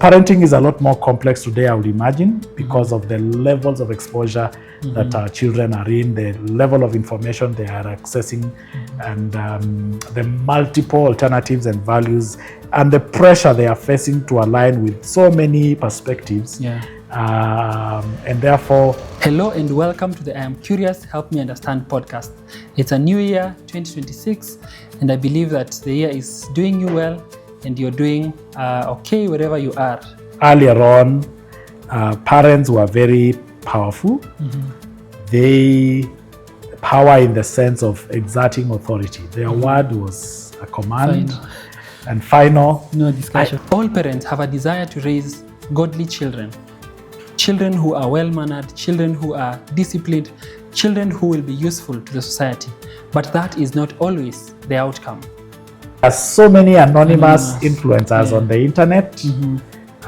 Parenting is a lot more complex today, I would imagine, because of the levels of exposure that our children are in, the level of information they are accessing, and the multiple alternatives and values, and the pressure they are facing to align with so many perspectives. And therefore... Hello and welcome to the I Am Curious, Help Me Understand podcast. It's a new year, 2026, and I believe that the year is doing you well and you're doing okay wherever you are. Earlier on, parents were very powerful. They power in the sense of exerting authority. Their word was a command and final. No discussion. All parents have a desire to raise godly children. Children who are well-mannered, children who are disciplined, children who will be useful to the society. But that is not always the outcome. There's so many anonymous influencers on the internet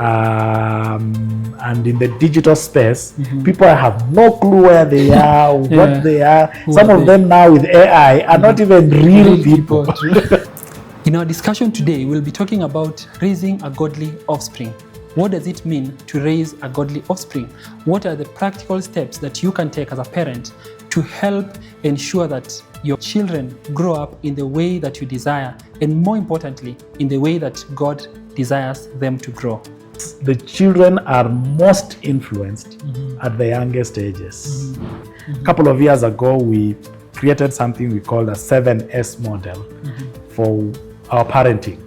and in the digital space. People have no clue where they are, what they are. Some of them now with AI are not even real people. In our discussion today, we'll be talking about raising a godly offspring. What does it mean to raise a godly offspring? What are the practical steps that you can take as a parent to help ensure that your children grow up in the way that you desire, and more importantly, in the way that God desires them to grow? The children are most influenced at the youngest ages. A couple of years ago, we created something we called a 7S model for our parenting.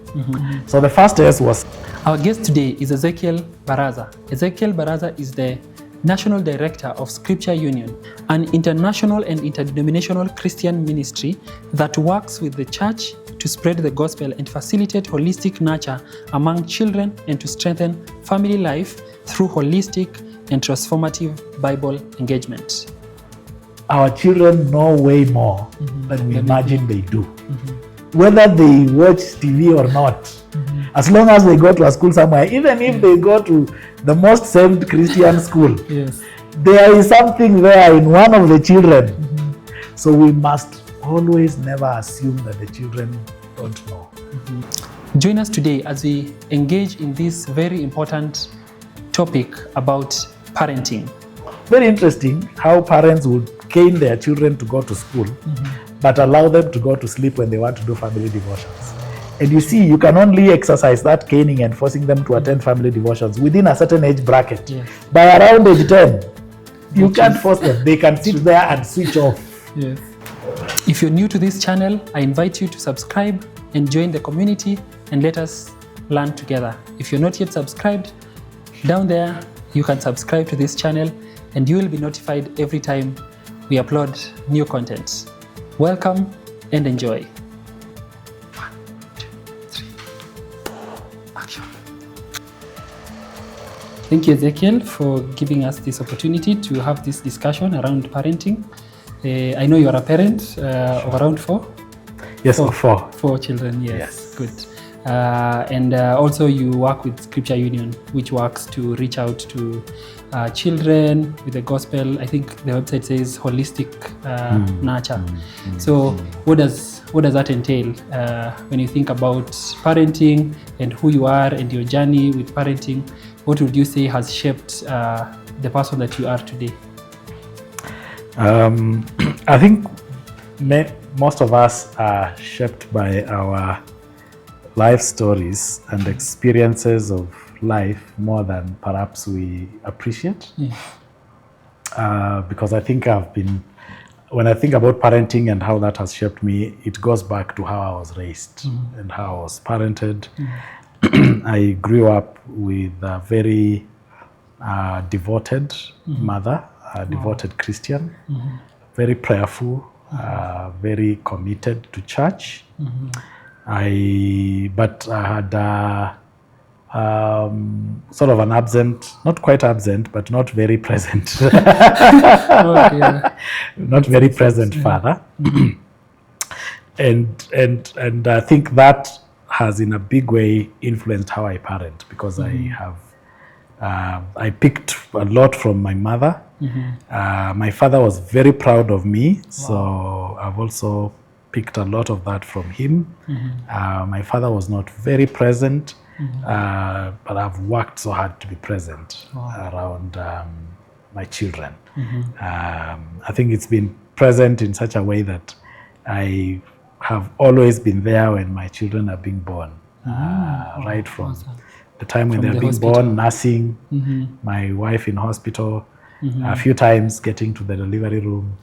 So the first S was... Our guest today is Ezekiel Baraza. Ezekiel Baraza is the National Director of Scripture Union, an international and interdenominational Christian ministry that works with the church to spread the gospel and facilitate holistic nurture among children and to strengthen family life through holistic and transformative Bible engagement. Our children know way more than we imagine they do. Whether they watch TV or not, as long as they go to a school somewhere, even if they go to the most saved Christian school, there is something there in one of the children. So we must always never assume that the children don't know. Join us today as we engage in this very important topic about parenting. Very interesting how parents would cane their children to go to school, but allow them to go to sleep when they want to do family devotions. And you see, you can only exercise that caning and forcing them to attend family devotions within a certain age bracket. By around age 10, you can't force them. They can sit there and switch off. If you're new to this channel, I invite you to subscribe and join the community and let us learn together. If you're not yet subscribed, down there, you can subscribe to this channel and you will be notified every time we upload new content. Welcome and enjoy. Thank you, Ezekiel, for giving us this opportunity to have this discussion around parenting. I know you are a parent of around 4? Yes, four. 4 children, yes. Good. And also you work with Scripture Union, which works to reach out to children with the gospel. I think the website says holistic nurture. So what does that entail when you think about parenting and who you are and your journey with parenting? What would you say has shaped the person that you are today? I think most of us are shaped by our life stories and experiences of life more than perhaps we appreciate. Because I think when I think about parenting and how that has shaped me, it goes back to how I was raised and how I was parented. I grew up with a very devoted mother, a devoted Christian, very prayerful, very committed to church. But I had sort of an absent, not quite absent, but not very present, not very present father. And I think that has in a big way influenced how I parent, because I picked a lot from my mother. My father was very proud of me, so I've also picked a lot of that from him. My father was not very present, but I've worked so hard to be present around my children. I think it's been present in such a way that I have always been there when my children are being born, right from the time when they're being born, nursing, my wife in hospital, a few times getting to the delivery room,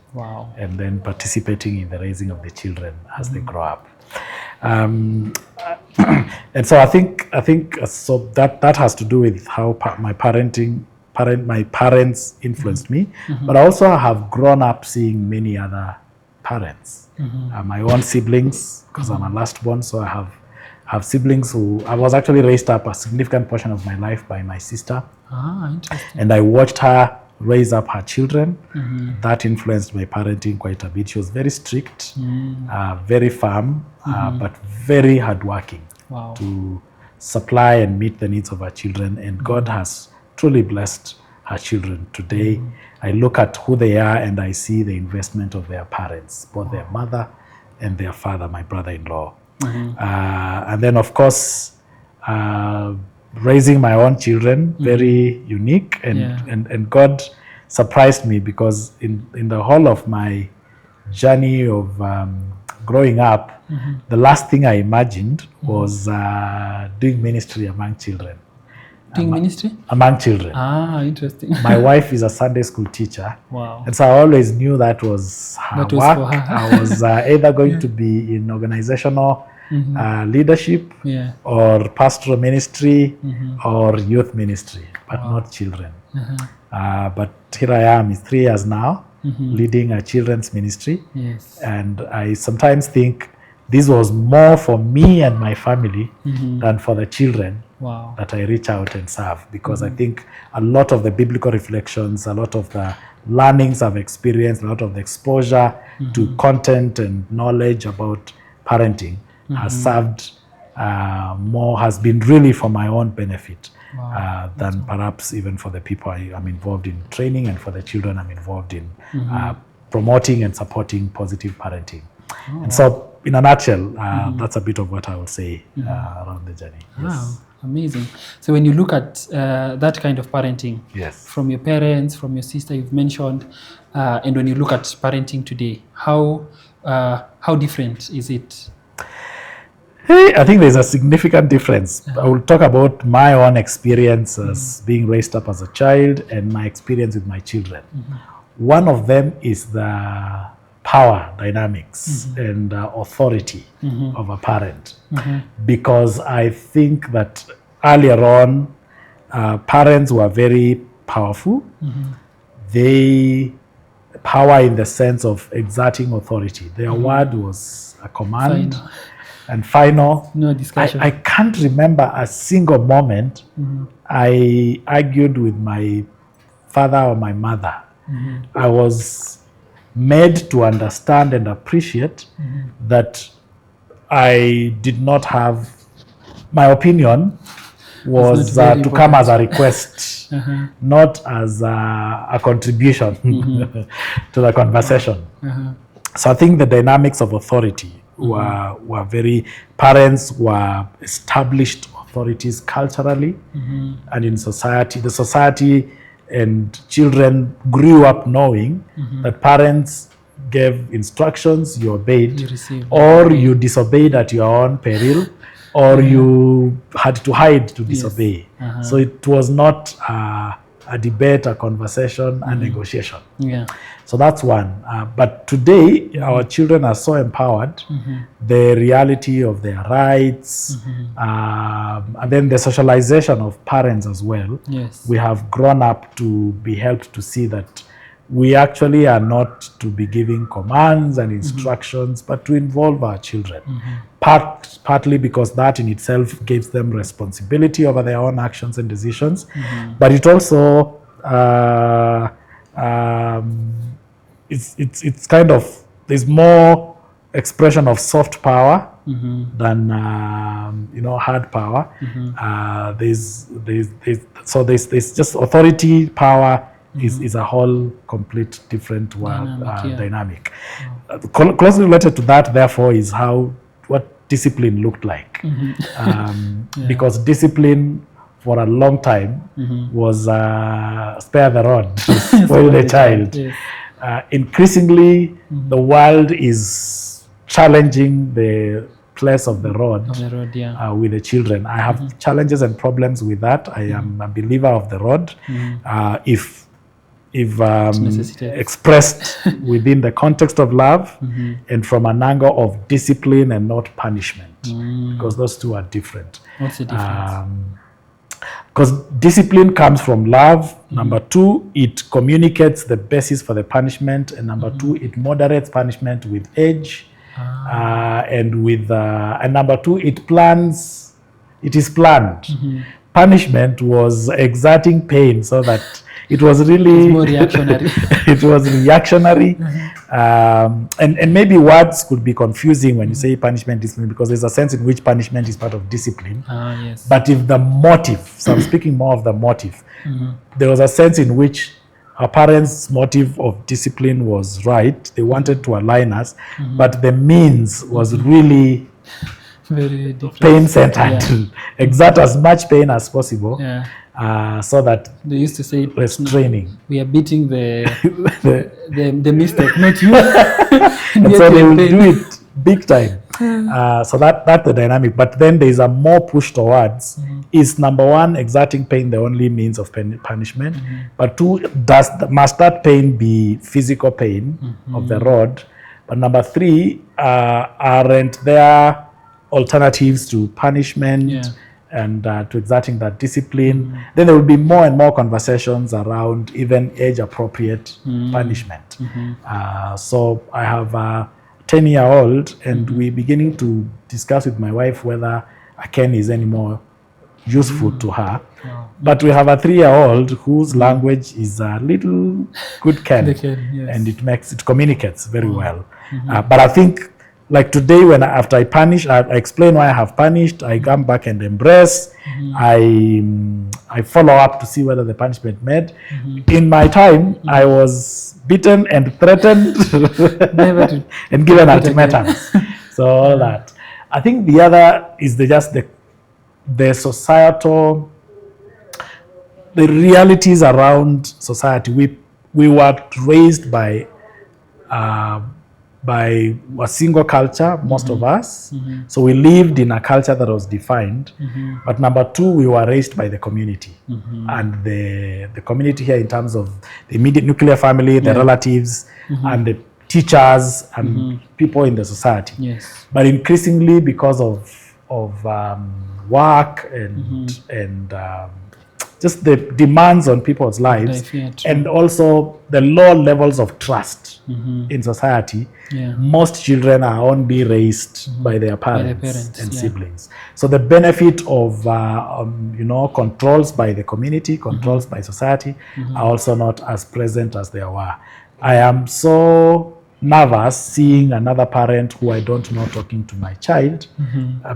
and then participating in the raising of the children as they grow up. And so I think so that has to do with how my parents influenced me, but also I have grown up seeing many other parents, my own siblings, because I'm a last born, so I have siblings who I was actually raised up a significant portion of my life by my sister. Interesting. And I watched her raise up her children. That influenced my parenting quite a bit. She was very strict, very firm, but very hardworking to supply and meet the needs of her children. And God has truly blessed her children. Today, I look at who they are and I see the investment of their parents, both their mother and their father, my brother-in-law. And then, of course, raising my own children, very unique, and God surprised me, because in the whole of my journey of growing up, the last thing I imagined was doing ministry among children. Doing ministry? Among children. Interesting. My wife is a Sunday school teacher. Wow. And so I always knew that was her That was work. for her. I was either going to be in organizational leadership, or pastoral ministry, or youth ministry, but not children. But here I am, it's 3 years now, leading a children's ministry. And I sometimes think this was more for me and my family than for the children that I reach out and serve, because I think a lot of the biblical reflections, a lot of the learnings I've experienced, a lot of the exposure to content and knowledge about parenting has served more, has been really for my own benefit than perhaps even for the people I'm involved in training, and for the children I'm involved in promoting and supporting positive parenting. And so, in a nutshell, that's a bit of what I would say around the journey. Wow, amazing. So when you look at that kind of parenting, from your parents, from your sister you've mentioned, and when you look at parenting today, how different is it? I think there's a significant difference. I will talk about my own experience as being raised up as a child and my experience with my children. One of them is the power dynamics and authority of a parent, because I think that earlier on, parents were very powerful. They power in the sense of exerting authority. Their word was a command. And final. No discussion. I can't remember a single moment I argued with my father or my mother. I was made to understand and appreciate that I did not have, my opinion was to come as a request, not as a contribution to the conversation. So I think the dynamics of authority were very, parents were established authorities culturally and in society. The society and children grew up knowing that parents gave instructions, you obeyed, you disobeyed at your own peril, or you had to hide to disobey. So it was not a debate, a conversation, a negotiation. So that's one. But today, our children are so empowered, the reality of their rights, and then the socialization of parents as well. We have grown up to be helped to see that we actually are not to be giving commands and instructions, but to involve our children. Partly because that in itself gives them responsibility over their own actions and decisions, but it also it's kind of, there's more expression of soft power than hard power. There's just authority, power is a whole complete different dynamic. Closely related to that, therefore, is what discipline looked like. Because discipline for a long time was spare the rod, spoil the child. Yes. Increasingly, the world is challenging the place of the rod, with the children. I have challenges and problems with that. I am a believer of the rod. If expressed within the context of love and from an angle of discipline and not punishment, because those two are different. What's the difference? Because discipline comes from love. Number two, it communicates the basis for the punishment, and number two, it moderates punishment with age, and number two, it is planned. Punishment was exerting pain so that it was really more reactionary. It was reactionary. And maybe words could be confusing when you say punishment, discipline, because there's a sense in which punishment is part of discipline. Yes. But if the motive, so I'm speaking more of the motive, there was a sense in which our parents' motive of discipline was right. They wanted to align us, but the means was really very different. Pain-centered. Exert as much pain as possible. So that they used to say restraining. We are beating the mistake, not you. And so they will do it big time. So that's the dynamic. But then there is a more push towards is number one, exerting pain the only means of punishment. But two, must that pain be physical pain of the rod? But number three, aren't there alternatives to punishment and to exerting that discipline? Then there will be more and more conversations around even age-appropriate punishment. So I have a 10-year-old, and we're beginning to discuss with my wife whether a cane is any more useful to her. But we have a 3-year-old whose language is a little good cane, and it communicates very well. But I think, like today, after I punish, I explain why I have punished. I come back and embrace. I follow up to see whether the punishment made. In my time, I was beaten and threatened and given ultimatums. So all that. I think the other is the societal, the realities around society. We were raised by a single culture, most of us. So we lived in a culture that was defined. But number two, we were raised by the community. And the community here in terms of the immediate nuclear family, the relatives, and the teachers and people in the society. But increasingly, because of work and just the demands on people's lives, and also the low levels of trust in society, most children are only raised by their parents and siblings. So the benefit of controls by the community, controls by society, are also not as present as they were. I am so nervous seeing another parent who I don't know talking to my child,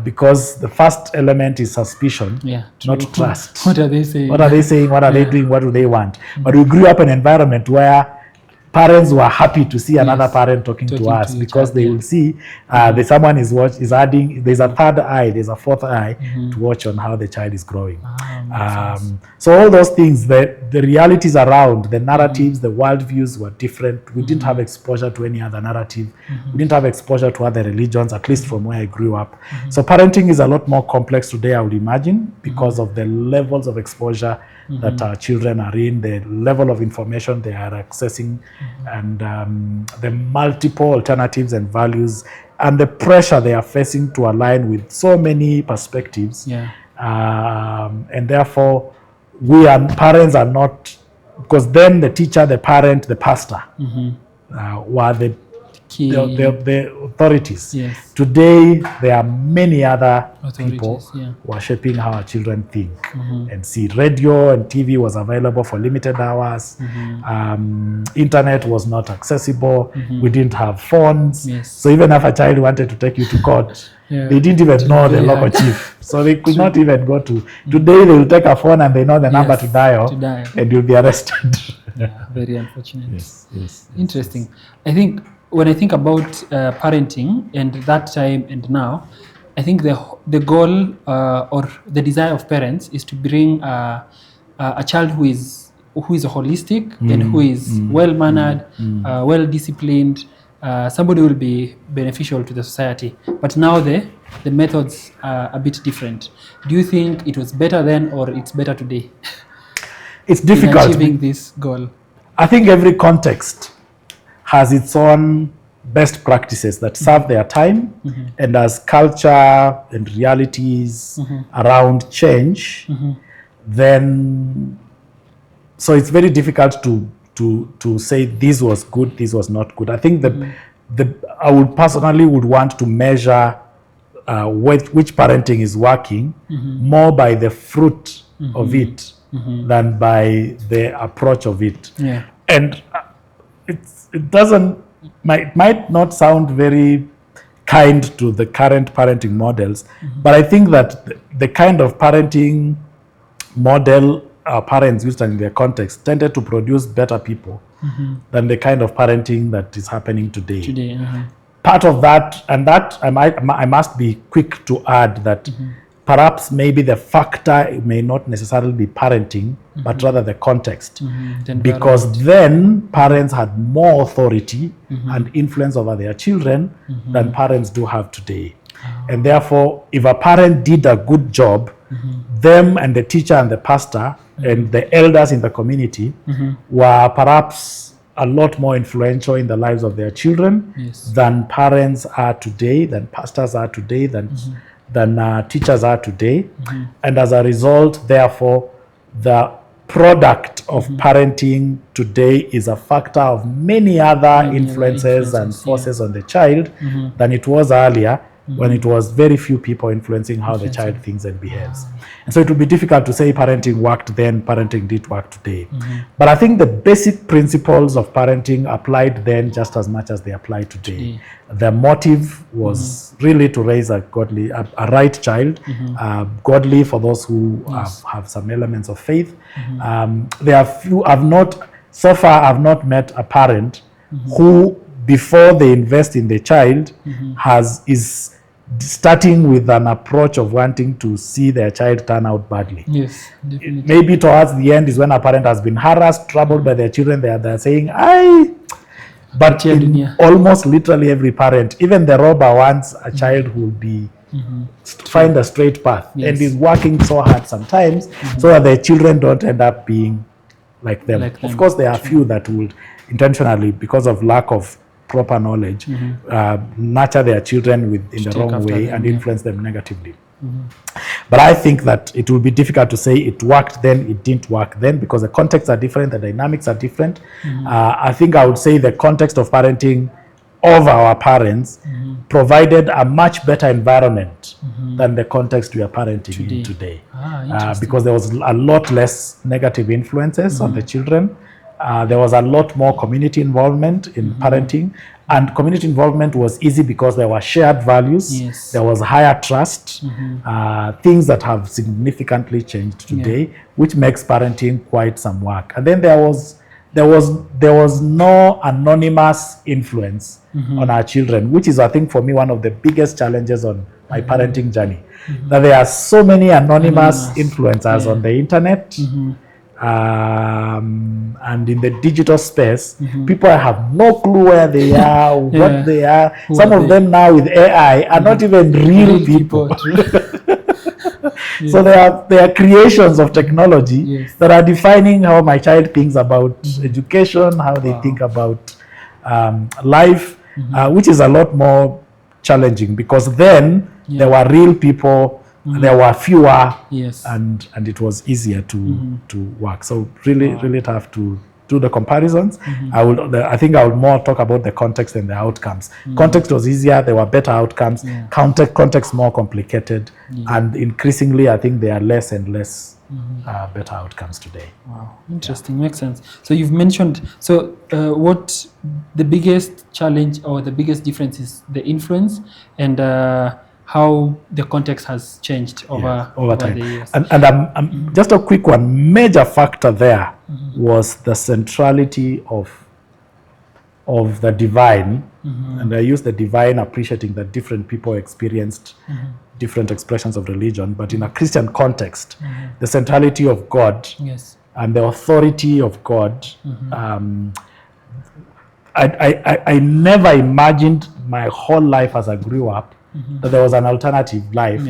because the first element is suspicion, not trust. What are they saying? What are they saying? What are they doing? What do they want? But we grew up in an environment where parents were happy to see another parent talking to us, because they will see that someone is adding, there's a third eye, there's a fourth eye to watch on how the child is growing. So all those things, the realities around, the narratives, the worldviews were different. We didn't have exposure to any other narrative. We didn't have exposure to other religions, at least from where I grew up. So parenting is a lot more complex today, I would imagine, because of the levels of exposure that our children are in, the level of information they are accessing, and the multiple alternatives and values, and the pressure they are facing to align with so many perspectives. And therefore, parents are not, because then the teacher, the parent, the pastor were the authorities. Today, there are many other people who are shaping how our children think and see. Radio and TV was available for limited hours. Internet was not accessible. We didn't have phones. So even if a child wanted to take you to court, they didn't even know the local chief. So they could not even go to. Today, they will take a phone and they know the number to dial, and you'll be arrested. Very unfortunate. Interesting. I think when I think about parenting and that time and now, I think the goal or the desire of parents is to bring a child who is holistic and who is well mannered, well disciplined. Somebody will be beneficial to the society. But now the methods are a bit different. Do you think it was better then, or it's better today? It's difficult in achieving this goal. I think every context has its own best practices that serve their time, and as culture and realities around change, then so it's very difficult to say this was good, this was not good. I think I would personally want to measure which parenting is working more by the fruit of it than by the approach of it. Yeah. And it might not sound very kind to the current parenting models, but I think that the kind of parenting model our parents used in their context tended to produce better people than the kind of parenting that is happening today. Part of that, and that I must be quick to add that perhaps maybe the factor may not necessarily be parenting, but rather the context. Because then parents had more authority and influence over their children than parents do have today. And therefore, if a parent did a good job, them and the teacher and the pastor and the elders in the community were perhaps a lot more influential in the lives of their children than parents are today, than pastors are today, than teachers are today. And as a result, therefore, the product of parenting today is a factor of many other influences and forces on the child than it was earlier, when it was very few people influencing how the child thinks and behaves. And so it would be difficult to say parenting worked then, parenting did work today. But I think the basic principles of parenting applied then just as much as they apply today. The motive was really to raise a right child, godly for those who have some elements of faith. There are few, so far I've not met a parent who, before they invest in the child, is starting with an approach of wanting to see their child turn out badly. Yes, definitely. Maybe towards the end is when a parent has been harassed, troubled by their children, they're saying, but in almost literally every parent, even the robber wants a child who will be find a straight path and is working so hard sometimes so that their children don't end up being like them. Of course, there are few that would intentionally, because of lack of proper knowledge, nurture their children in the wrong way and influence them negatively. But I think that it will be difficult to say it worked then, it didn't work then, because the contexts are different, the dynamics are different. I think I would say the context of parenting of our parents provided a much better environment than the context we are parenting in today. Because there was a lot less negative influences on the children. There was a lot more community involvement in parenting, and community involvement was easy because there were shared values, there was higher trust, things that have significantly changed today, which makes parenting quite some work. And then there was no anonymous influence on our children, which is, I think, for me, one of the biggest challenges on my parenting journey. That there are so many anonymous influencers on the internet. And in the digital space, people have no clue where they are, what they are. Some of them now with AI are not even real people. So they are creations of technology that are defining how my child thinks about education, how they think about life, which is a lot more challenging, because then there were real people. There were fewer, and it was easier to work. So really tough to do the comparisons. I think I would more talk about the context and the outcomes. Context was easier, there were better outcomes. Context more complicated, and increasingly I think there are less and less better outcomes today. Wow, interesting. Makes sense. So you've mentioned, what the biggest challenge or the biggest difference is the influence, and how the context has changed over time. The years. And just a quick one, major factor there was the centrality of the divine, and I use the divine appreciating that different people experienced different expressions of religion, but in a Christian context, the centrality of God and the authority of God. I never imagined my whole life as I grew up that there was an alternative life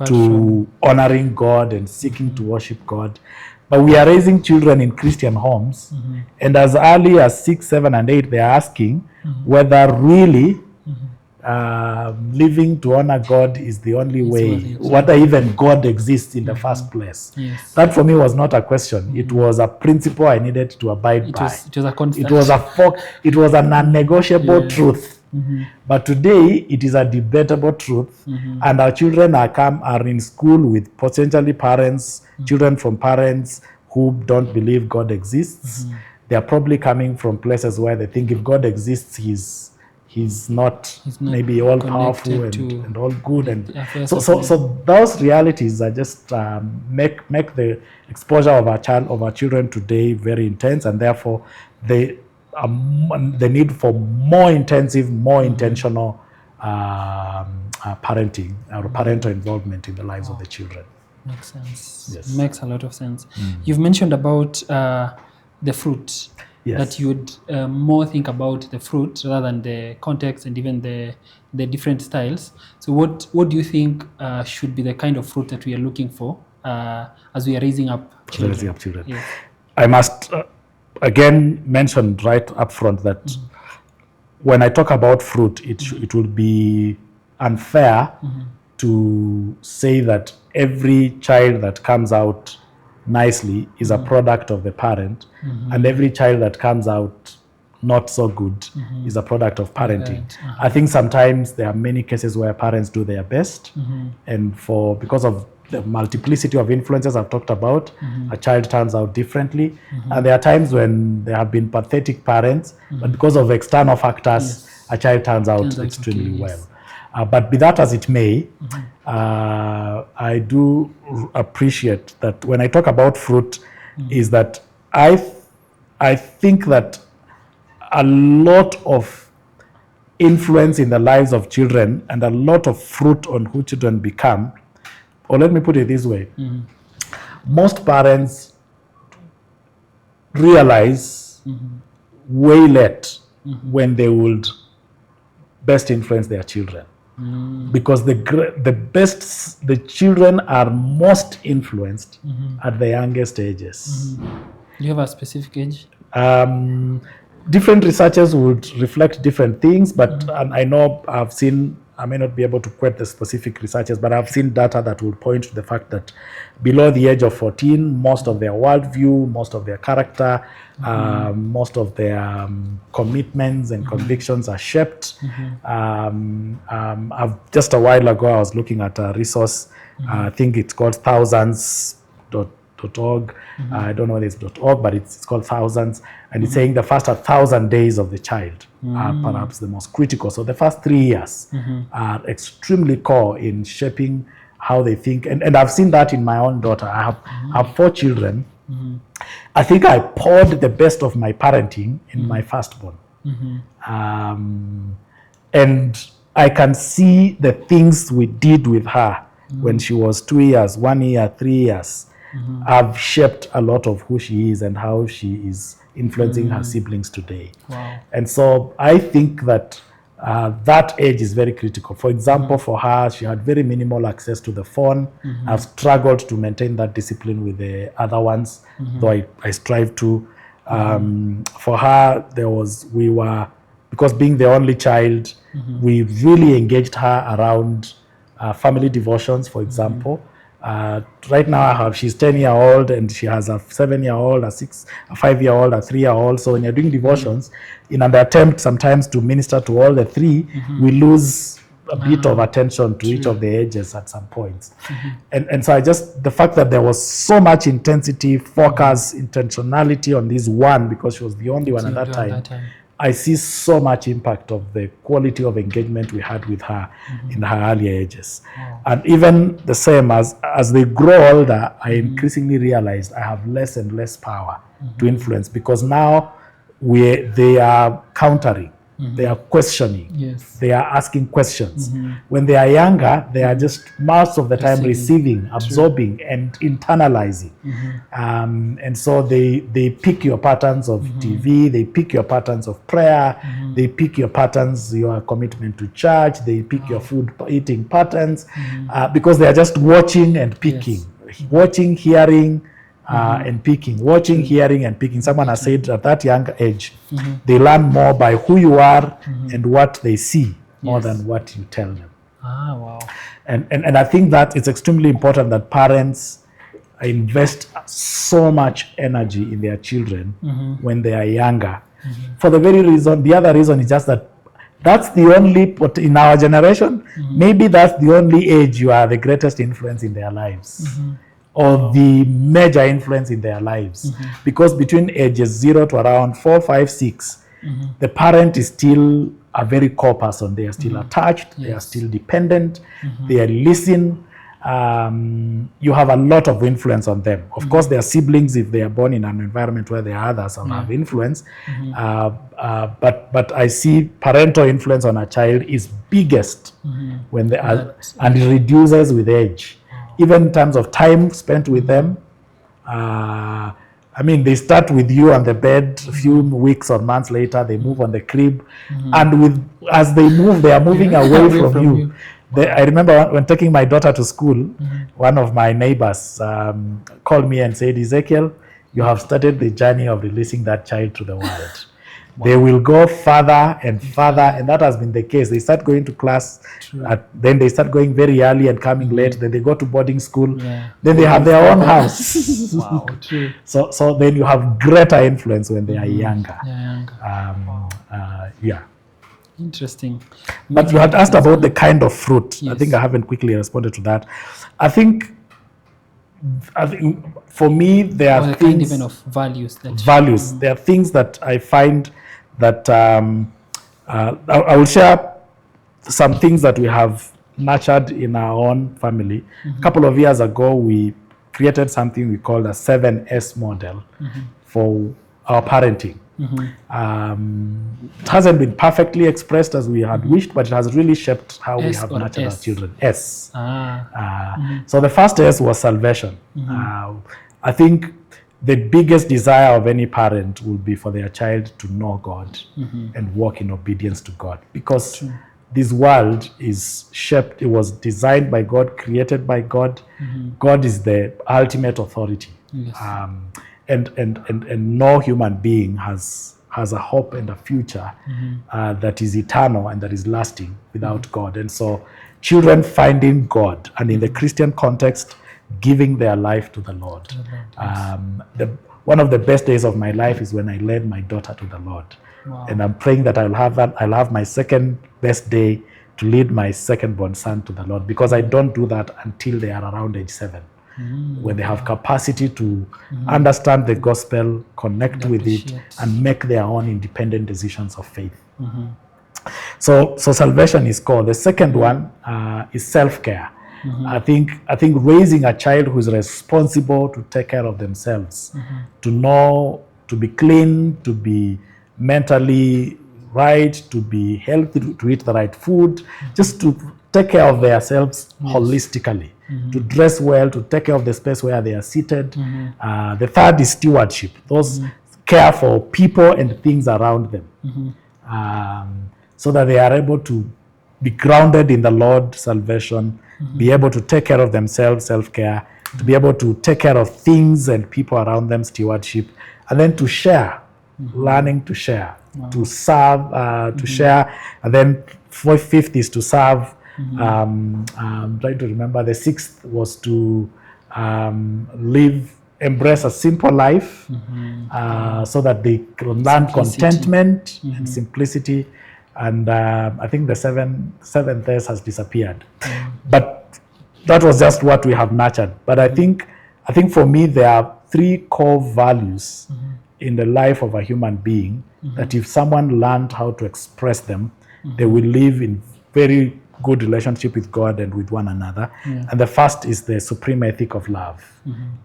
to honoring God and seeking to worship God. But we are raising children in Christian homes, and as early as 6, 7, and 8, they are asking whether really living to honor God is the only way, whether even God exists in the first place. That for me was not a question. It was a principle I needed to abide by. It was a constant. It was a non-negotiable truth. But today it is a debatable truth, and our children are in school with potentially parents, children from parents who don't believe God exists. They are probably coming from places where they think if God exists, he's not maybe all powerful and all good, and so those realities are just make the exposure of our children today very intense, and therefore the need for more intensive, more intentional parenting or parental involvement in the lives of the children. Makes sense. Yes. Makes a lot of sense. You've mentioned about the fruit. That you would more think about the fruit rather than the context and even the different styles. So what do you think should be the kind of fruit that we are looking for as we are raising up children? Yes. I must again mention right up front that when I talk about fruit, it will be unfair to say that every child that comes out nicely is a product of the parent, and every child that comes out not so good is a product of parenting. I think sometimes there are many cases where parents do their best, and because of the multiplicity of influences I've talked about, a child turns out differently. And there are times when there have been pathetic parents, but because of external factors, a child turns out extremely well. But be that as it may, I do appreciate that when I talk about fruit, is that I think that a lot of influence in the lives of children and a lot of fruit on who children become, or let me put it this way, most parents realize way late when they would best influence their children. Because the children are most influenced at the youngest ages. Do you have a specific age? Different researchers would reflect different things, but I know I may not be able to quote the specific researchers, but I've seen data that will point to the fact that below the age of 14, most of their worldview, most of their character, most of their commitments and convictions are shaped. Just a while ago, I was looking at a resource, I think it's called thousands.org. I don't know whether it's .org, but it's called Thousands, and it's saying the first 1,000 days of the child are perhaps the most critical. So the first 3 years are extremely core in shaping how they think, and I've seen that in my own daughter. I have 4 children. I think I poured the best of my parenting in my firstborn, and I can see the things we did with her when she was 2 years, 1 year, 3 years. Have shaped a lot of who she is and how she is influencing her siblings today. And so I think that that age is very critical. For example, for her, she had very minimal access to the phone. I've struggled to maintain that discipline with the other ones, though I strive to. For her, because being the only child, we really engaged her around family devotions, for example. Right now she's 10-year-old and she has a 7-year-old, a 5-year-old, a 3-year-old. So when you're doing devotions, in an attempt sometimes to minister to all the 3, we lose a bit of attention to each of the ages at some points. And so the fact that there was so much intensity, focus, intentionality on this one, because she was the only one at that time, I see so much impact of the quality of engagement we had with her in her earlier ages. And even the same as they grow older, I increasingly realized I have less and less power to influence, because now they are countering. They are questioning. Yes. They are asking questions. When they are younger, they are just most of the time receiving, absorbing, and internalizing. And so they pick your patterns of TV, they pick your patterns of prayer, they pick your patterns, your commitment to church, they pick your food eating patterns, because they are just watching and picking. Watching, hearing, and picking. Watching, hearing, and picking. Someone has said at that young age, they learn more by who you are and what they see more than what you tell them. Wow. And I think that it's extremely important that parents invest so much energy in their children when they are younger. For the very reason, the other reason is just that that's the only, in our generation, maybe that's the only age you are the greatest influence in their lives, or the major influence in their lives. Because between ages 0 to around 4, 5, 6, the parent is still a very core person. They are still attached, they are still dependent, they are listening. You have a lot of influence on them. Of course, their siblings, if they are born in an environment where there are others, will have influence. But I see parental influence on a child is biggest when they are, and it reduces with age. Even in terms of time spent with them. I mean, they start with you on the bed, a few weeks or months later, they move on the crib. And as they move, they are moving away from you. I remember when taking my daughter to school, one of my neighbors called me and said, "Ezekiel, you have started the journey of releasing that child to the world." They will go further and further, and that has been the case. They start going to class, then they start going very early and coming late, then they go to boarding school, then they have their own house. Wow, true. So then you have greater influence when they are younger. Interesting. But you had asked about the kind of fruit. I think I haven't quickly responded to that. I think for me, there are things, kind even of values. There are things that I find that I will share some things that we have nurtured in our own family. A couple of years ago, we created something we called a 7S model for our parenting. It hasn't been perfectly expressed as we had wished, but it has really shaped how we have nurtured our children. S. So the first S was salvation. I think the biggest desire of any parent will be for their child to know God and walk in obedience to God, because this world is shaped, it was designed by God, created by God. God is the ultimate authority. And no human being has a hope and a future that is eternal and that is lasting without God. And so children finding God, and in the Christian context, giving their life to the Lord. One of the best days of my life is when I led my daughter to the Lord. And I'm praying that I'll have my second best day to lead my second-born son to the Lord, because I don't do that until they are around age 7. When they have capacity to understand the gospel, connect with it, and make their own independent decisions of faith. So salvation is core. The second one is self-care. I think raising a child who is responsible to take care of themselves, to know, to be clean, to be mentally right, to be healthy, to eat the right food, just to take care of themselves holistically. To dress well, to take care of the space where they are seated. The third is stewardship. Those care for people and things around them, so that they are able to be grounded in the Lord, salvation, be able to take care of themselves, self-care, to be able to take care of things and people around them, stewardship, and then to share, learning to share, to serve, to share, and then fifth is to serve. I'm trying to remember. The sixth was to embrace a simple life, so that they can learn contentment and simplicity. And I think the seventh S has disappeared. But that was just what we have nurtured. But I think for me, there are 3 core values in the life of a human being that if someone learned how to express them, they will live in very good relationship with God and with one another. And the first is the supreme ethic of love.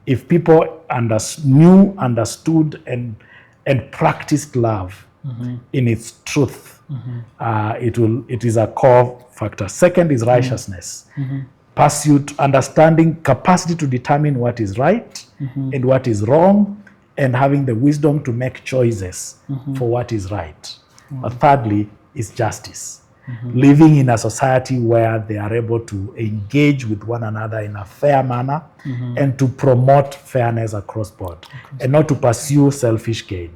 If people understood and practiced love, in its truth, it is a core factor. Second is righteousness. Pursuit, understanding, capacity to determine what is right and what is wrong, and having the wisdom to make choices for what is right. But thirdly is justice. Living in a society where they are able to engage with one another in a fair manner and to promote fairness across board, and not to pursue selfish gain,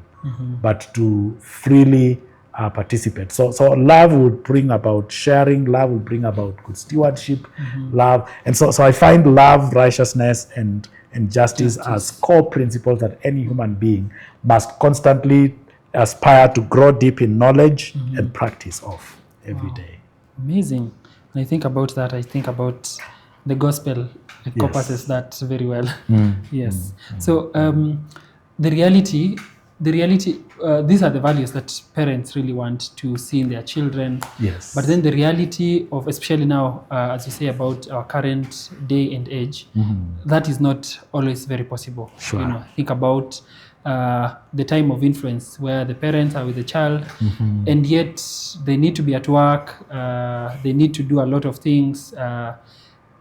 but to freely participate. So love would bring about sharing, love would bring about good stewardship, love. And so I find love, righteousness, and justice as core principles that any human being must constantly aspire to grow deep in knowledge and practice of every day. Amazing. When I think about that, I think about the gospel encompasses that very well. Yes. So the reality, these are the values that parents really want to see in their children. Yes. But then the reality of, especially now, as you say, about our current day and age, that is not always very possible. Sure. You know, think about the time of influence where the parents are with the child, and yet they need to be at work. They need to do a lot of things.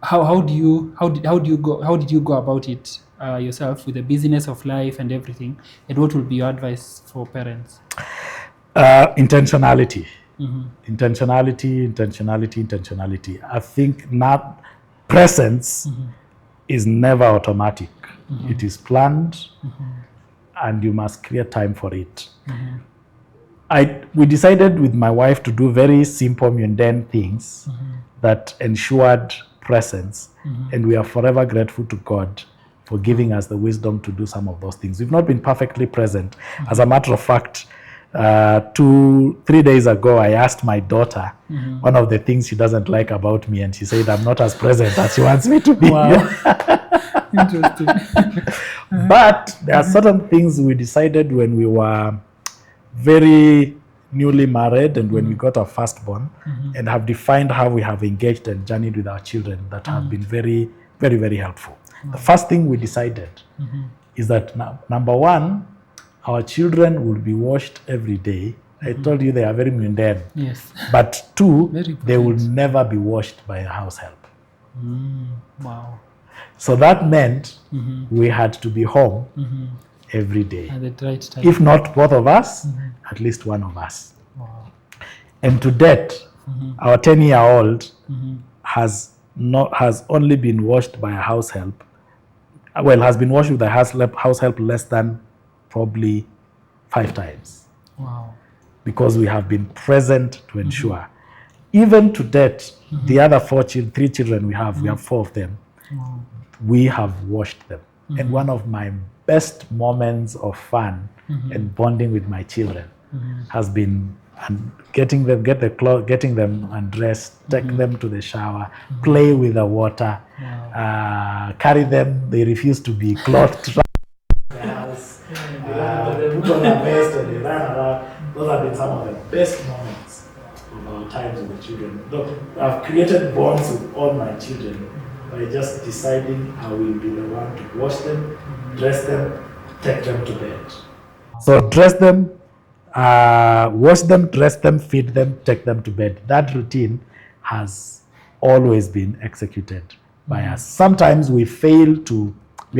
How did you go about it yourself with the busyness of life and everything? And what would be your advice for parents? Intentionality. Intentionality. I think presence is never automatic. It is planned, and you must create time for it. We decided with my wife to do very simple, mundane things that ensured presence, and we are forever grateful to God for giving us the wisdom to do some of those things. We've not been perfectly present. As a matter of fact, 2-3 days ago, I asked my daughter one of the things she doesn't like about me, and she said I'm not as present as she wants me to be. Wow. Interesting. But there are certain things we decided when we were very newly married and when we got our firstborn, and have defined how we have engaged and journeyed with our children that have been very, very, very helpful. The first thing we decided is that number one, our children will be washed every day. I told you they are very mundane. Yes. But two, Very they will never be washed by a house help. Wow. So that meant we had to be home every day. At the right time. If not both of us, at least one of us. Wow. And to date, our 10-year-old has only been washed by a house help. Well, has been washed with a house help less than probably 5 times. Wow. Because we have been present to ensure. Even to date, the other 3 children we have 4 of them, we have washed them. And one of my best moments of fun and bonding with my children has been getting them undressed, take them to the shower, play with the water, carry them. They refuse to be clothed. They put on a vest and they run around. Those have been some of the best moments of our times with the children. Look, I've created bonds with all my children by just deciding I will be the one to wash them, dress them, take them to bed. So dress them, wash them, dress them, feed them, take them to bed. That routine has always been executed by us. Sometimes we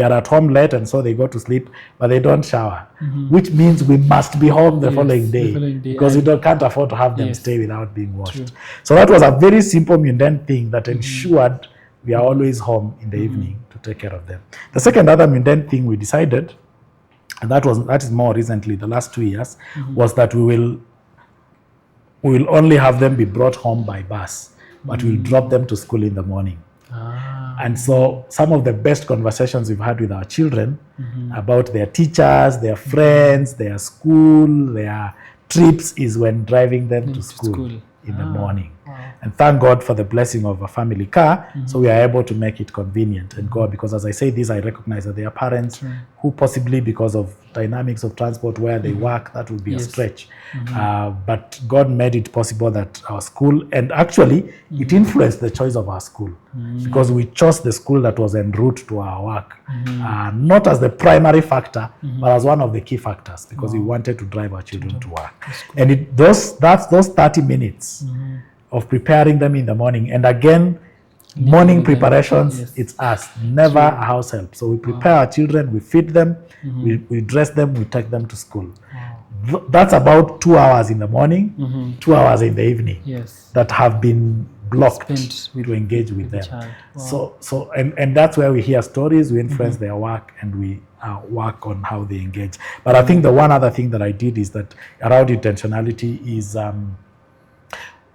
are at home late and so they go to sleep, but they don't shower, which means we must be home the following day because we can't afford to have them stay without being washed. True. So that was a very simple, mundane thing that ensured we are always home in the evening to take care of them. The second other mundane thing we decided, and that is more recently, the last 2 years, was that we will only have them be brought home by bus, but we'll drop them to school in the morning. And so some of the best conversations we've had with our children about their teachers, their friends, their school, their trips is when driving them to school in the morning. And thank God for the blessing of a family car, so we are able to make it convenient and go, because as I say this, I recognize that there are parents who possibly, because of dynamics of transport where they work, that would be a stretch. But God made it possible that our school, and actually it influenced the choice of our school, because we chose the school that was en route to our work, not as the primary factor, but as one of the key factors, because we wanted to drive our children to work. And those 30 minutes of preparing them in the morning, and again, morning preparations, it's us, never a house help. So we prepare our children, we feed them, we dress them, we take them to school. That's about 2 hours in the morning, 2 hours in the evening that have been blocked to engage with them. So and that's where we hear stories, we influence their work, and we work on how they engage. But I think the one other thing that I did is that around intentionality is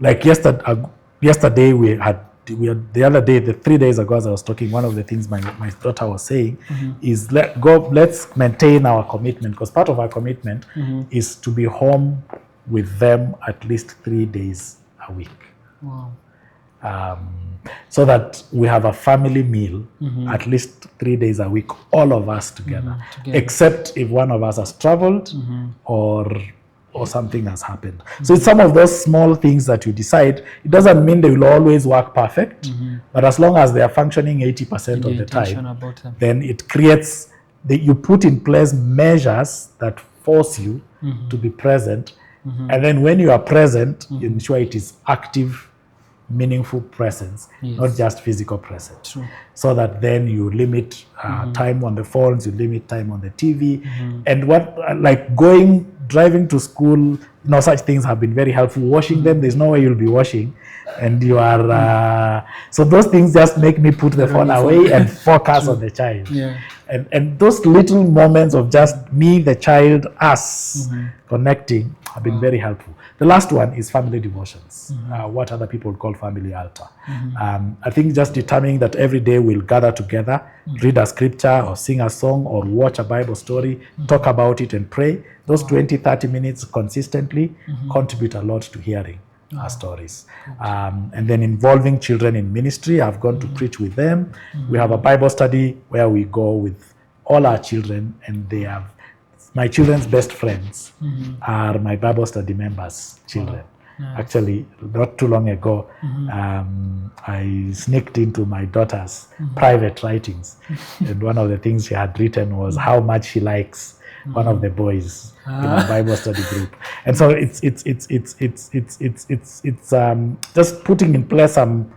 like yesterday the other day, the 3 days ago, as I was talking, one of the things my daughter was saying is let's maintain our commitment, because part of our commitment is to be home with them at least 3 days a week. So that we have a family meal at least 3 days a week, all of us together, except if one of us has traveled or something has happened. So it's some of those small things that you decide. It doesn't mean they will always work perfect, but as long as they are functioning 80% of the time, then it creates, you put in place measures that force you to be present. And then when you are present, you ensure it is active, meaningful presence, not just physical presence. So that then you limit time on the phones, you limit time on the TV. And like driving to school, such things have been very helpful. Washing them, there's no way you'll be washing, and you are so those things just make me put the phone away and focus on the child. And those little moments of just me, the child, us connecting have been very helpful. The last one is family devotions, what other people call family altar. I think just determining that every day we'll gather together, read a scripture or sing a song or watch a Bible story, talk about it and pray. Those 20-30 minutes consistently contribute a lot to hearing our stories. And then involving children in ministry. I've gone to preach with them. We have a Bible study where we go with all our children, and they have my children's best friends are my Bible study members' children. Actually, not too long ago, I sneaked into my daughter's private writings, and one of the things she had written was how much she likes one of the boys in a Bible study group. And so it's just putting in place some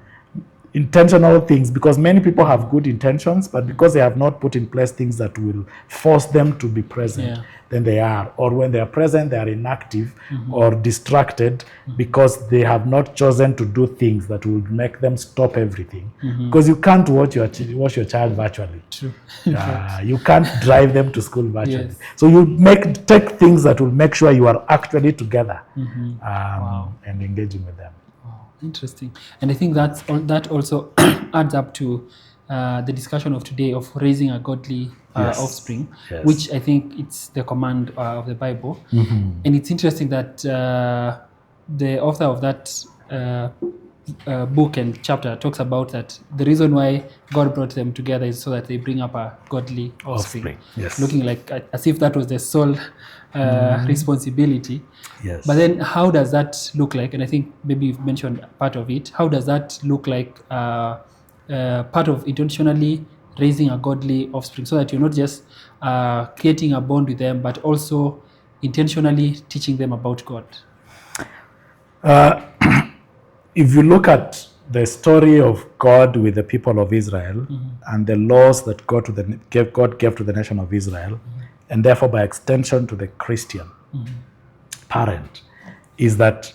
intentional things, because many people have good intentions, but because they have not put in place things that will force them to be present, then they are, or when they are present, they are inactive or distracted because they have not chosen to do things that will make them stop everything. Because you can't watch your child virtually. You can't drive them to school virtually. So you take things that will make sure you are actually together and engaging with them. Interesting. And I think that also adds up to the discussion of today of raising a godly offspring, which I think it's the command of the Bible. And it's interesting that the author of that book and chapter talks about that the reason why God brought them together is so that they bring up a godly offspring. Looking like as if that was the sole responsibility. But then how does that look like? And I think maybe you've mentioned part of it. How does that look like part of intentionally raising a godly offspring, so that you're not just creating a bond with them, but also intentionally teaching them about God? If you look at the story of God with the people of Israel and the laws that God gave to the nation of Israel, and therefore by extension to the Christian parent, is that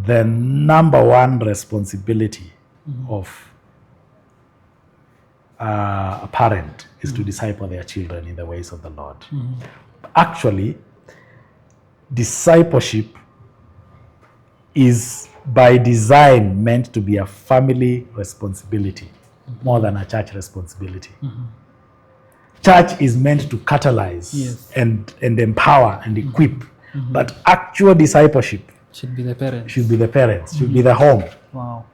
the number one responsibility of a parent is to disciple their children in the ways of the Lord. Actually, discipleship is by design meant to be a family responsibility more than a church responsibility. Church is meant to catalyze and empower and equip, but actual discipleship should be the parents, should be the home. Wow.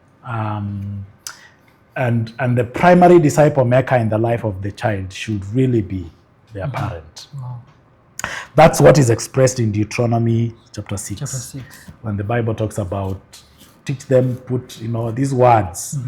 And the primary disciple maker in the life of the child should really be their parent. Wow. That's what is expressed in Deuteronomy chapter 6. Chapter 6. When the Bible talks about teach them, put, these words.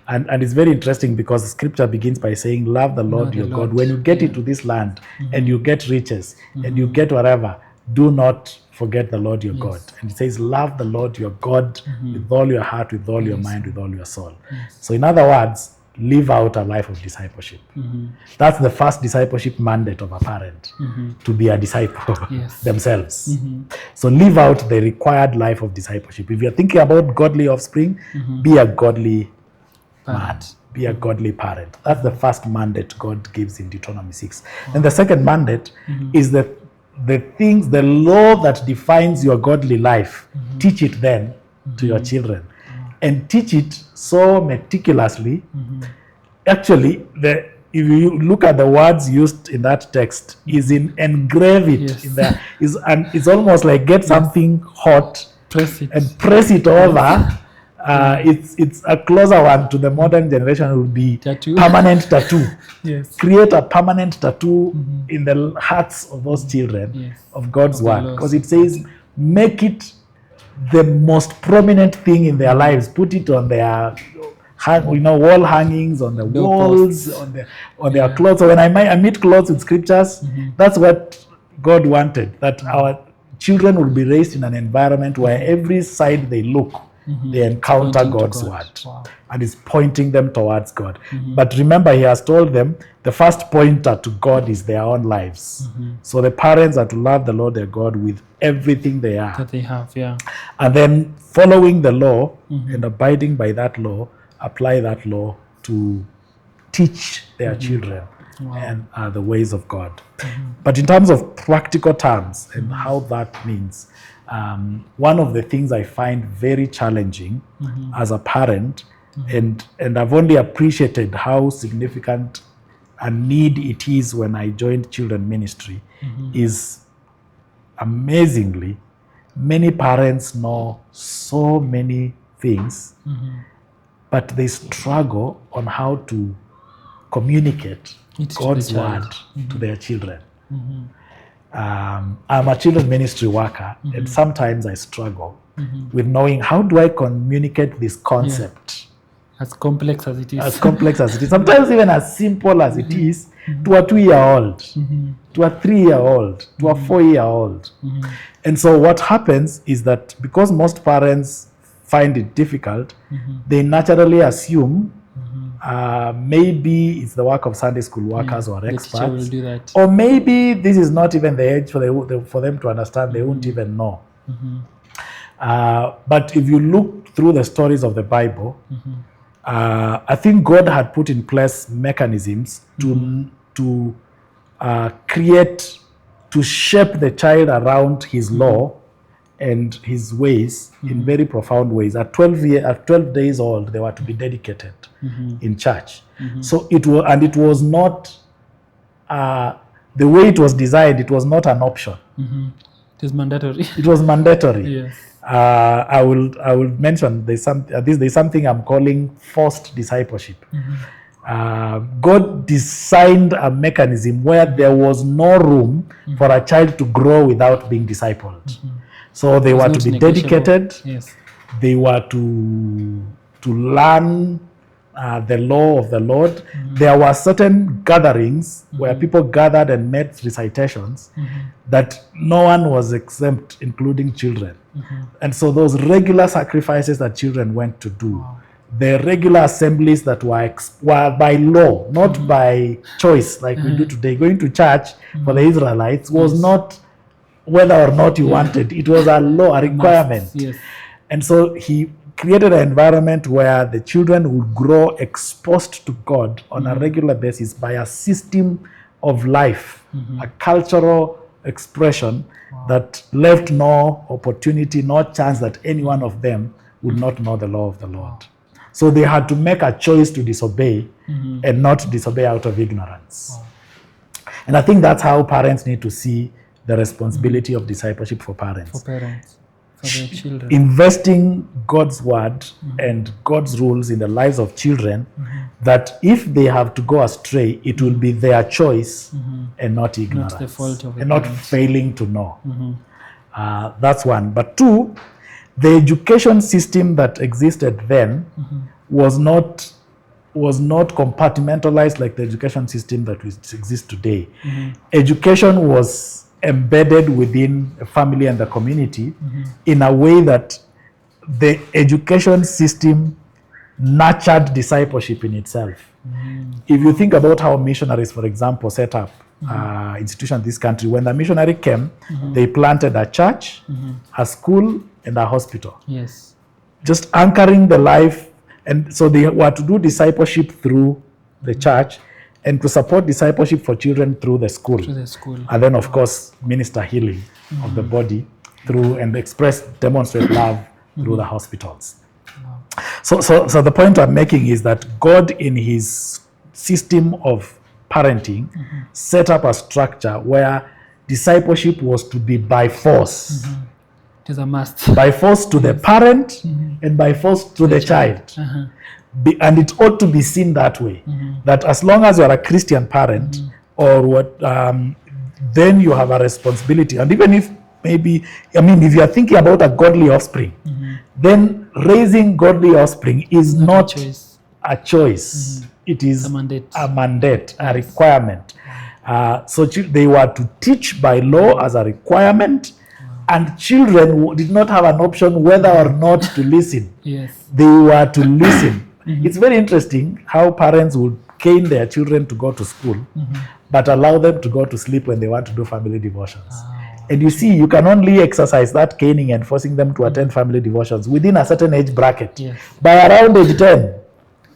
And it's very interesting because the scripture begins by saying, love the Lord your God. When you get into this land and you get riches and you get whatever, do not forget the Lord your God. And it says, love the Lord your God with all your heart, with all your mind, with all your soul. So in other words, live out a life of discipleship. That's the first discipleship mandate of a parent, to be a disciple themselves. So live out the required life of discipleship. If you're thinking about godly offspring, be a godly man, be a godly parent. That's the first mandate God gives in Deuteronomy 6. And the second mandate is the things, the law that defines your godly life. Teach it then to your children. And teach it so meticulously. Actually, if you look at the words used in that text, engrave it in there. It's almost like get something hot, and press it over. It's a closer one to the modern generation would be tattoo. Permanent tattoo. Create a permanent tattoo in the hearts of those children of God's word, because it says, make it the most prominent thing in their lives. Put it on their wall hangings, on the walls, on their clothes. So when I meet clothes with scriptures, that's what God wanted, that our children will be raised in an environment where every side they look, they encounter God's word. And is pointing them towards God. But remember, he has told them the first pointer to God is their own lives. So the parents are to love the Lord their God with everything they are. That they have, And then following the law and abiding by that law, apply that law to teach their children and the ways of God. But in terms of practical terms and how that means, one of the things I find very challenging as a parent, and I've only appreciated how significant a need it is when I joined children ministry, is amazingly, many parents know so many things, but they struggle on how to communicate God's word to their children. I'm a children ministry worker, and sometimes I struggle with knowing, how do I communicate this concept? As complex as it is. As complex as it is. Sometimes even as simple as it is, to a 2-year-old, to a 3-year-old, to a 4-year-old. And so what happens is that because most parents find it difficult, they naturally assume maybe it's the work of Sunday school workers or experts, will do that. Or maybe this is not even the age for them to understand. They won't even know. But if you look through the stories of the Bible, I think God had put in place mechanisms to create, to shape the child around his law and his ways in very profound ways. At 12 days old, they were to be dedicated in church. So it was not the way it was designed. It was not an option. It was mandatory. It was mandatory. Yes. I will mention there's something I'm calling forced discipleship. God designed a mechanism where there was no room for a child to grow without being discipled. So they were to be dedicated. Yes. They were to learn the law of the Lord. There were certain gatherings where people gathered and made recitations that no one was exempt, including children. And so those regular sacrifices that children went to do, the regular assemblies that were by law, not by choice like we do today. Going to church for the Israelites was not whether or not you wanted. It was a law, a requirement. Yes. And so he created an environment where the children would grow exposed to God on a regular basis by a system of life, a cultural expression that left no opportunity, no chance that any one of them would not know the law of the Lord. So they had to make a choice to disobey and not disobey out of ignorance. And I think that's how parents need to see the responsibility of discipleship for parents. For the children. investing God's word and God's rules in the lives of children, that if they have to go astray, it will be their choice and not ignorance. Not the fault of the and not parents. failing to know. That's one. But two, the education system that existed then was not compartmentalized like the education system that exists today. Education was embedded within a family and the community in a way that the education system nurtured discipleship in itself. If you think about how missionaries, for example, set up institutions in this country, when the missionary came, they planted a church, a school, and a hospital. Yes. Just anchoring the life. And so they were to do discipleship through the church and to support discipleship for children through the school. Through the school. And then, of course, minister healing of the body through and demonstrate love through the hospitals. So the point I'm making is that God, in his system of parenting, set up a structure where discipleship was to be by force. It is a must. By force to the parent and by force to the child. And it ought to be seen that way. That as long as you are a Christian parent or what, then you have a responsibility. And even if if you are thinking about a godly offspring, then raising godly offspring is not a choice. It is a mandate, a requirement. So they were to teach by law as a requirement, and children did not have an option whether or not to listen. Yes. They were to listen. It's very interesting how parents would cane their children to go to school, but allow them to go to sleep when they want to do family devotions. And you see, you can only exercise that caning and forcing them to attend family devotions within a certain age bracket. Yes. By around age 10,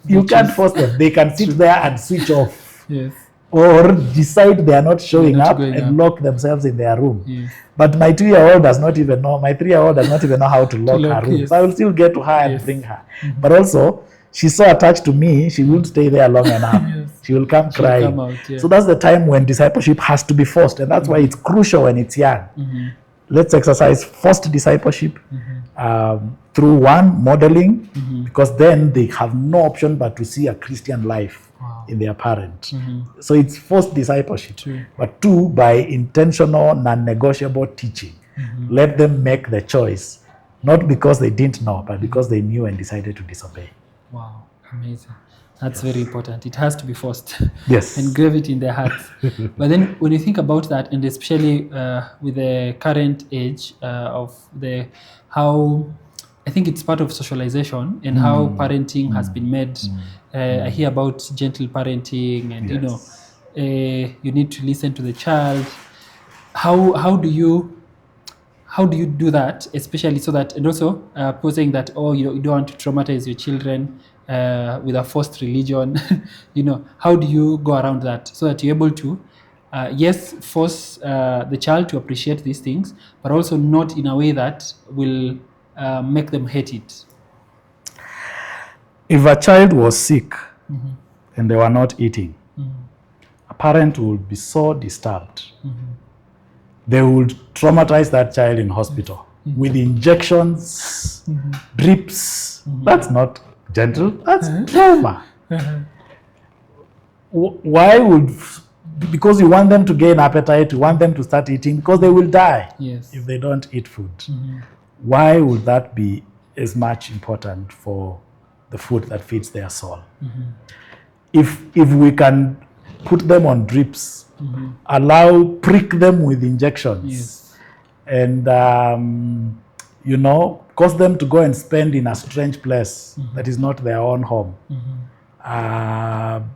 you can't force them. They can sit there and switch off. Yes. Or decide they are not showing up and lock themselves in their room. Yes. But my 3-year-old does not even know, my 3-year-old does not even know how to lock her room. Yes. So I will still get to her and bring her. But also, she's so attached to me, she won't stay there long enough. Yes. She will come crying. Come out, So that's the time when discipleship has to be forced. And that's why it's crucial when it's young. Let's exercise forced discipleship through one, modeling, because then they have no option but to see a Christian life in their parent. So it's forced discipleship. True. But two, by intentional, non-negotiable teaching. Let them make the choice, not because they didn't know, but because they knew and decided to disobey. Wow, amazing. That's very important. It has to be forced. Yes. Engrave it in their hearts. But then when you think about that, and especially with the current age of how I think it's part of socialization and how parenting has been made. I hear about gentle parenting and, you need to listen to the child. How do you do that, especially so that, and also posing that, you don't want to traumatize your children with a forced religion. How do you go around that so that you're able to, force the child to appreciate these things, but also not in a way that will make them hate it? If a child was sick and they were not eating, a parent would be so disturbed. They would traumatize that child in hospital with injections, drips. That's not gentle, that's trauma. Why would, because you want them to gain appetite, you want them to start eating, because they will die if they don't eat food. Why would that be as much important for the food that feeds their soul? If we can put them on drips, prick them with injections, and cause them to go and spend in a strange place that is not their own home,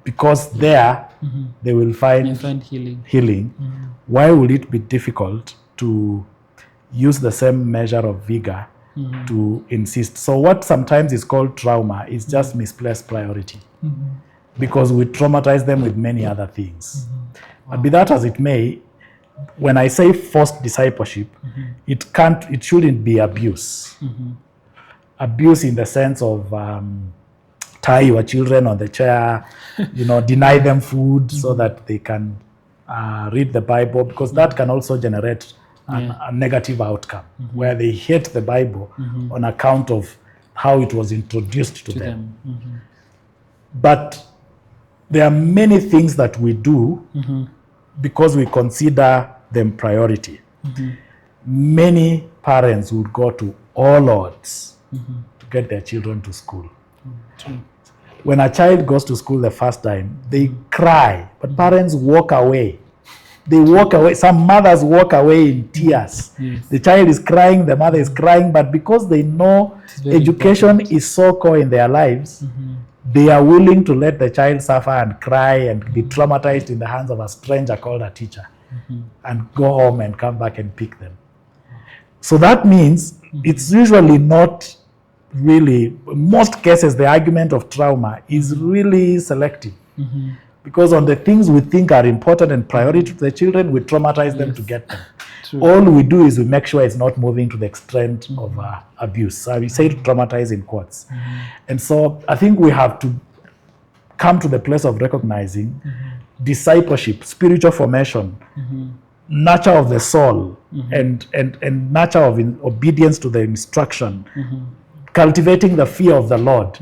because there they will find healing. Why would it be difficult to use the same measure of vigor to insist? So what sometimes is called trauma is just misplaced priority, because we traumatize them with many other things. But be that as it may, when I say forced discipleship, it shouldn't be abuse. Abuse in the sense of tie your children on the chair, deny them food so that they can read the Bible, because that can also generate a negative outcome, where they hate the Bible on account of how it was introduced to them. But there are many things that we do because we consider them priority. Many parents would go to all odds to get their children to school. When a child goes to school the first time, they cry, but parents walk away. They walk away. Some mothers walk away in tears. Yes. The child is crying, the mother is crying, but because they know education is so core in their lives, they are willing to let the child suffer and cry and be traumatized in the hands of a stranger called a teacher and go home and come back and pick them. So that means it's usually not really, in most cases, the argument of trauma is really selective. Because on the things we think are important and priority to the children, we traumatize them to get them. True. All we do is we make sure it's not moving to the extent of abuse. So we say to traumatize in quotes. And so I think we have to come to the place of recognizing discipleship, spiritual formation, nurture of the soul, and nurture of obedience to the instruction, cultivating the fear of the Lord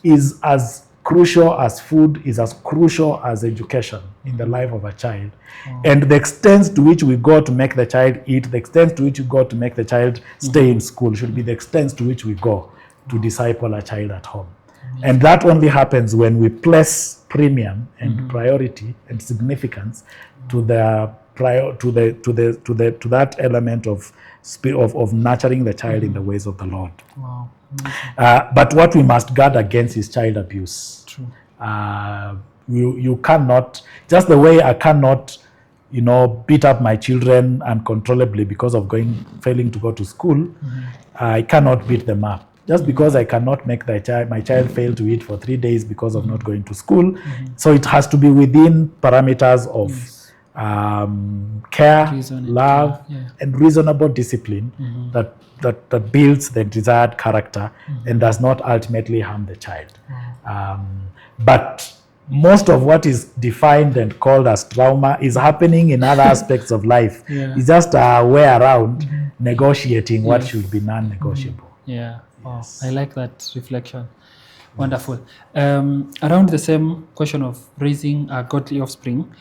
is as crucial as food, is as crucial as education in the life of a child. And the extent to which we go to make the child eat, the extent to which we go to make the child stay in school should be the extent to which we go to disciple a child at home. And that only happens when we place premium and priority and significance to the to that element of nurturing the child in the ways of the Lord. Wow. But what we must guard against is child abuse. True. You cannot, just the way I cannot, beat up my children uncontrollably because of failing to go to school, I cannot beat them up. Just because I cannot make my child fail to eat for 3 days because of not going to school. So it has to be within parameters of care, love, and reasonable discipline that builds the desired character and does not ultimately harm the child. But most of what is defined and called as trauma is happening in other aspects of life. It's just a way around negotiating what should be non-negotiable. Yeah. Wow. I like that reflection. Wonderful. Around the same question of raising a godly offspring,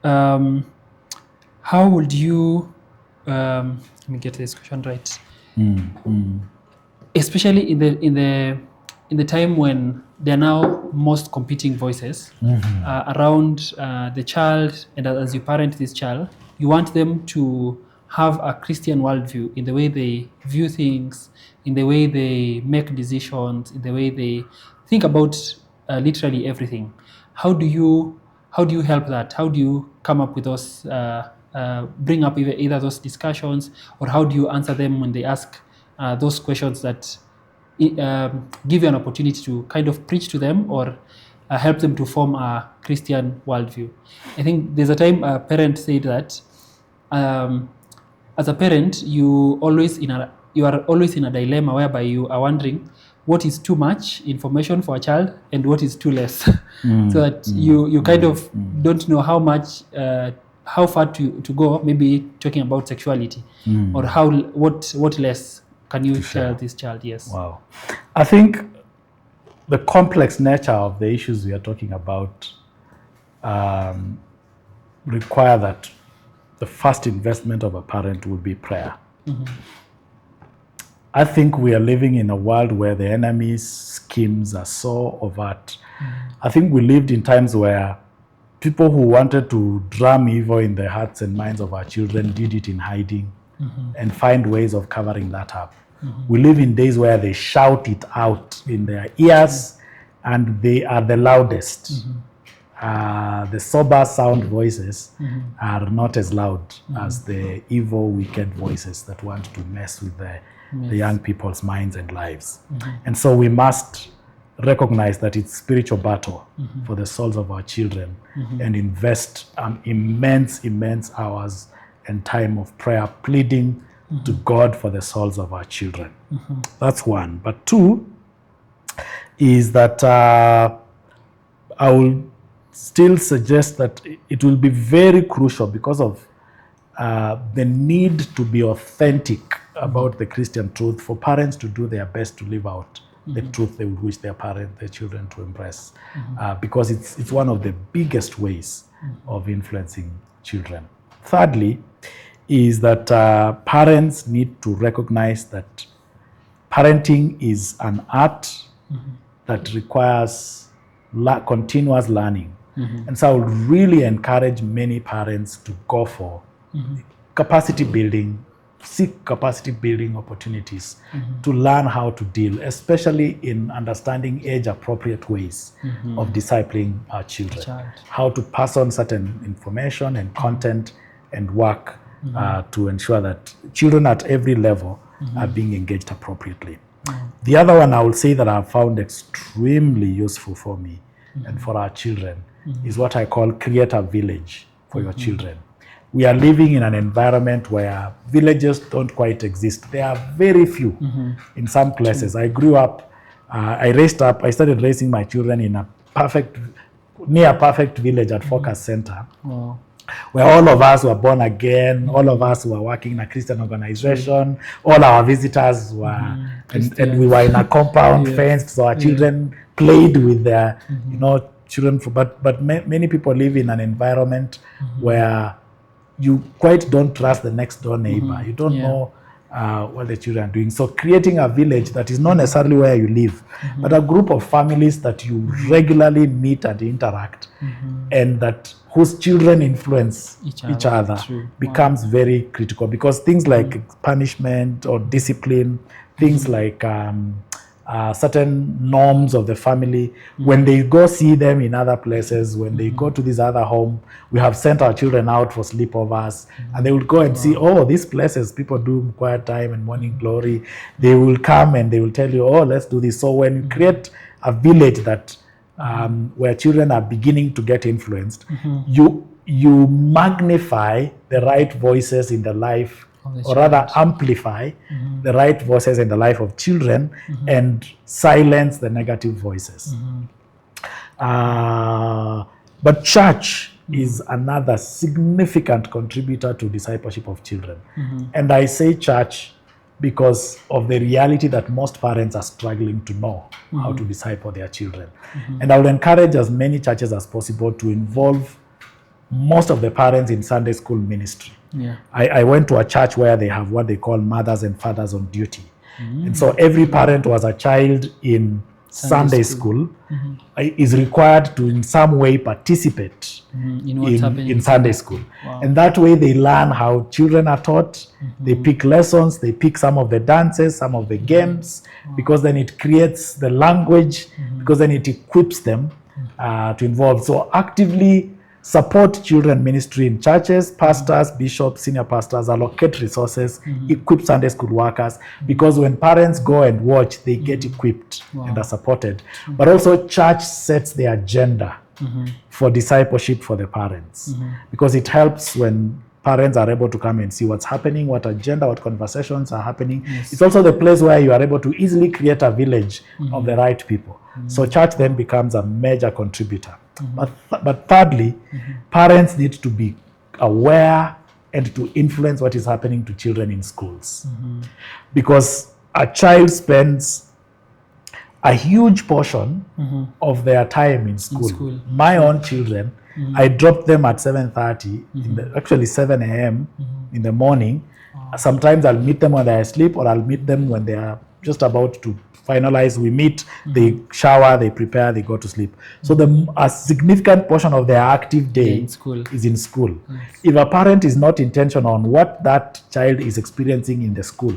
how would you let me get this question right? Especially in the time when there are now most competing voices around the child, and as you parent this child, you want them to have a Christian worldview in the way they view things, in the way they make decisions, in the way they think about literally everything. How do you help that? How do you come up with those, bring up either those discussions, or how do you answer them when they ask those questions that give you an opportunity to kind of preach to them or help them to form a Christian worldview? I think there's a time a parent said that as a parent, you are always in a dilemma whereby you are wondering what is too much information for a child and what is too less. So that you kind of don't know how far to go, maybe talking about sexuality, or what less can you tell this child? Yes. Wow. I think the complex nature of the issues we are talking about require that the first investment of a parent would be prayer. I think we are living in a world where the enemy's schemes are so overt. I think we lived in times where people who wanted to drum evil in the hearts and minds of our children did it in hiding and find ways of covering that up. We live in days where they shout it out in their ears and they are the loudest. The sober sound voices are not as loud as the evil, wicked voices that want to mess with the young people's minds and lives. And so we must recognize that it's spiritual battle for the souls of our children and invest immense hours and time of prayer, pleading to God for the souls of our children. That's one. But two is that I will still suggest that it will be very crucial because of the need to be authentic about the Christian truth, for parents to do their best to live out the truth they would wish their children to embrace, because it's one of the biggest ways of influencing children. Thirdly, is that parents need to recognize that parenting is an art that requires continuous learning. And so I would really encourage many parents to go for capacity building, seek capacity building opportunities to learn how to deal, especially in understanding age-appropriate ways of discipling our children, how to pass on certain information and content and work to ensure that children at every level are being engaged appropriately. The other one I will say that I've found extremely useful for me and for our children is what I call create a village for your children. We are living in an environment where villages don't quite exist. There are very few in some places. I grew up, I started raising my children in a near perfect village at Focus Center. Wow. Where all of us were born again, all of us were working in a Christian organization, all our visitors were, and we were in a compound fenced, so our children played with their, children. But many people live in an environment where you quite don't trust the next door neighbor. You don't know what the children are doing. So creating a village that is not necessarily where you live, but a group of families that you regularly meet and interact, and that whose children influence each other becomes very critical, because things like punishment or discipline, things like certain norms of the family, when they go see them in other places, when they go to this other home, we have sent our children out for sleepovers, and they will go and see, these places people do quiet time and morning glory. They will come and they will tell you, let's do this. So when you create a village that where children are beginning to get influenced, you magnify the right voices in the life, or rather amplify the right voices in the life of children and silence the negative voices. But church is another significant contributor to discipleship of children. And I say church because of the reality that most parents are struggling to know how to disciple their children. And I would encourage as many churches as possible to involve most of the parents in Sunday school ministry. I went to a church where they have what they call mothers and fathers on duty. And so every parent who has a child in Sunday school is required to in some way participate in Sunday school. And that way they learn how children are taught, they pick lessons, they pick some of the dances, some of the games, because then it creates the language, because then it equips them to involve. So actively support children ministry in churches, pastors, bishops, senior pastors, allocate resources, equip Sunday school workers, because when parents go and watch, they get equipped and are supported. But also church sets the agenda for discipleship for the parents, because it helps when parents are able to come and see what's happening, what agenda, what conversations are happening. It's also the place where you are able to easily create a village of the right people. So church then becomes a major contributor. But thirdly, parents need to be aware and to influence what is happening to children in schools. Because a child spends a huge portion of their time in school. My own children, I dropped them at 7:30, actually 7 a.m. in the morning. Sometimes I'll meet them when they're asleep, or I'll meet them when they are just about to finalize. We meet, they shower, they prepare, they go to sleep. So a significant portion of their active day is in school. If a parent is not intentional on what that child is experiencing in the school,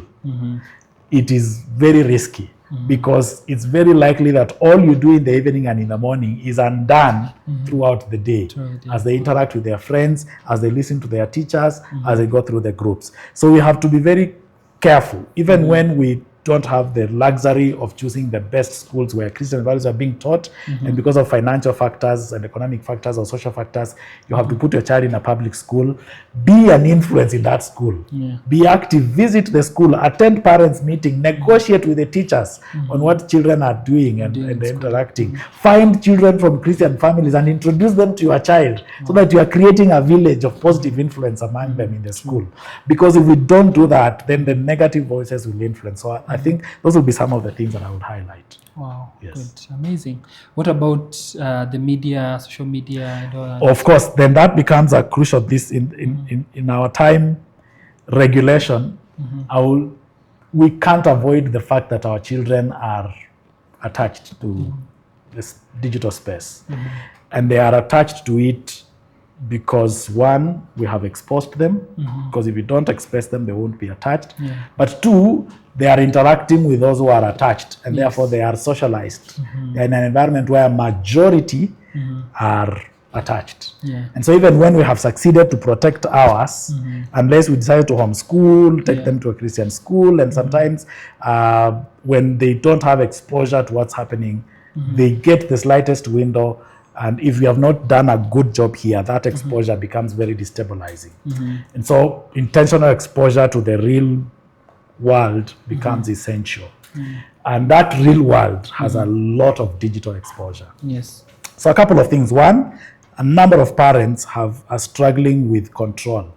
it is very risky, because it's very likely that all you do in the evening and in the morning is undone throughout the day, as they interact with their friends, as they listen to their teachers, as they go through the groups. So we have to be very careful, even when we don't have the luxury of choosing the best schools where Christian values are being taught, and because of financial factors and economic factors or social factors, you have to put your child in a public school. Be an influence in that school. Be active, visit the school, attend parents' meeting, negotiate with the teachers on what children are doing and interacting. Find children from Christian families and introduce them to your child so that you are creating a village of positive influence among them in the school. Because if we don't do that, then the negative voices will influence. So I think those will be some of the things that I would highlight. Wow, yes. Good, amazing. What about the media, social media, and all that? Of course, then that becomes a crucial this in our time regulation. We can't avoid the fact that our children are attached to this digital space, and they are attached to it because one, we have exposed them, because if you don't expose them, they won't be attached. But two, they are interacting with those who are attached, and therefore they are socialized. They're in an environment where majority are attached. And so even when we have succeeded to protect ours, unless we decide to homeschool, take them to a Christian school, and sometimes when they don't have exposure to what's happening, they get the slightest window. And if we have not done a good job here, that exposure becomes very destabilizing. And so intentional exposure to the real world becomes essential. And that real world has a lot of digital exposure. Yes. So a couple of things. One, a number of parents are struggling with control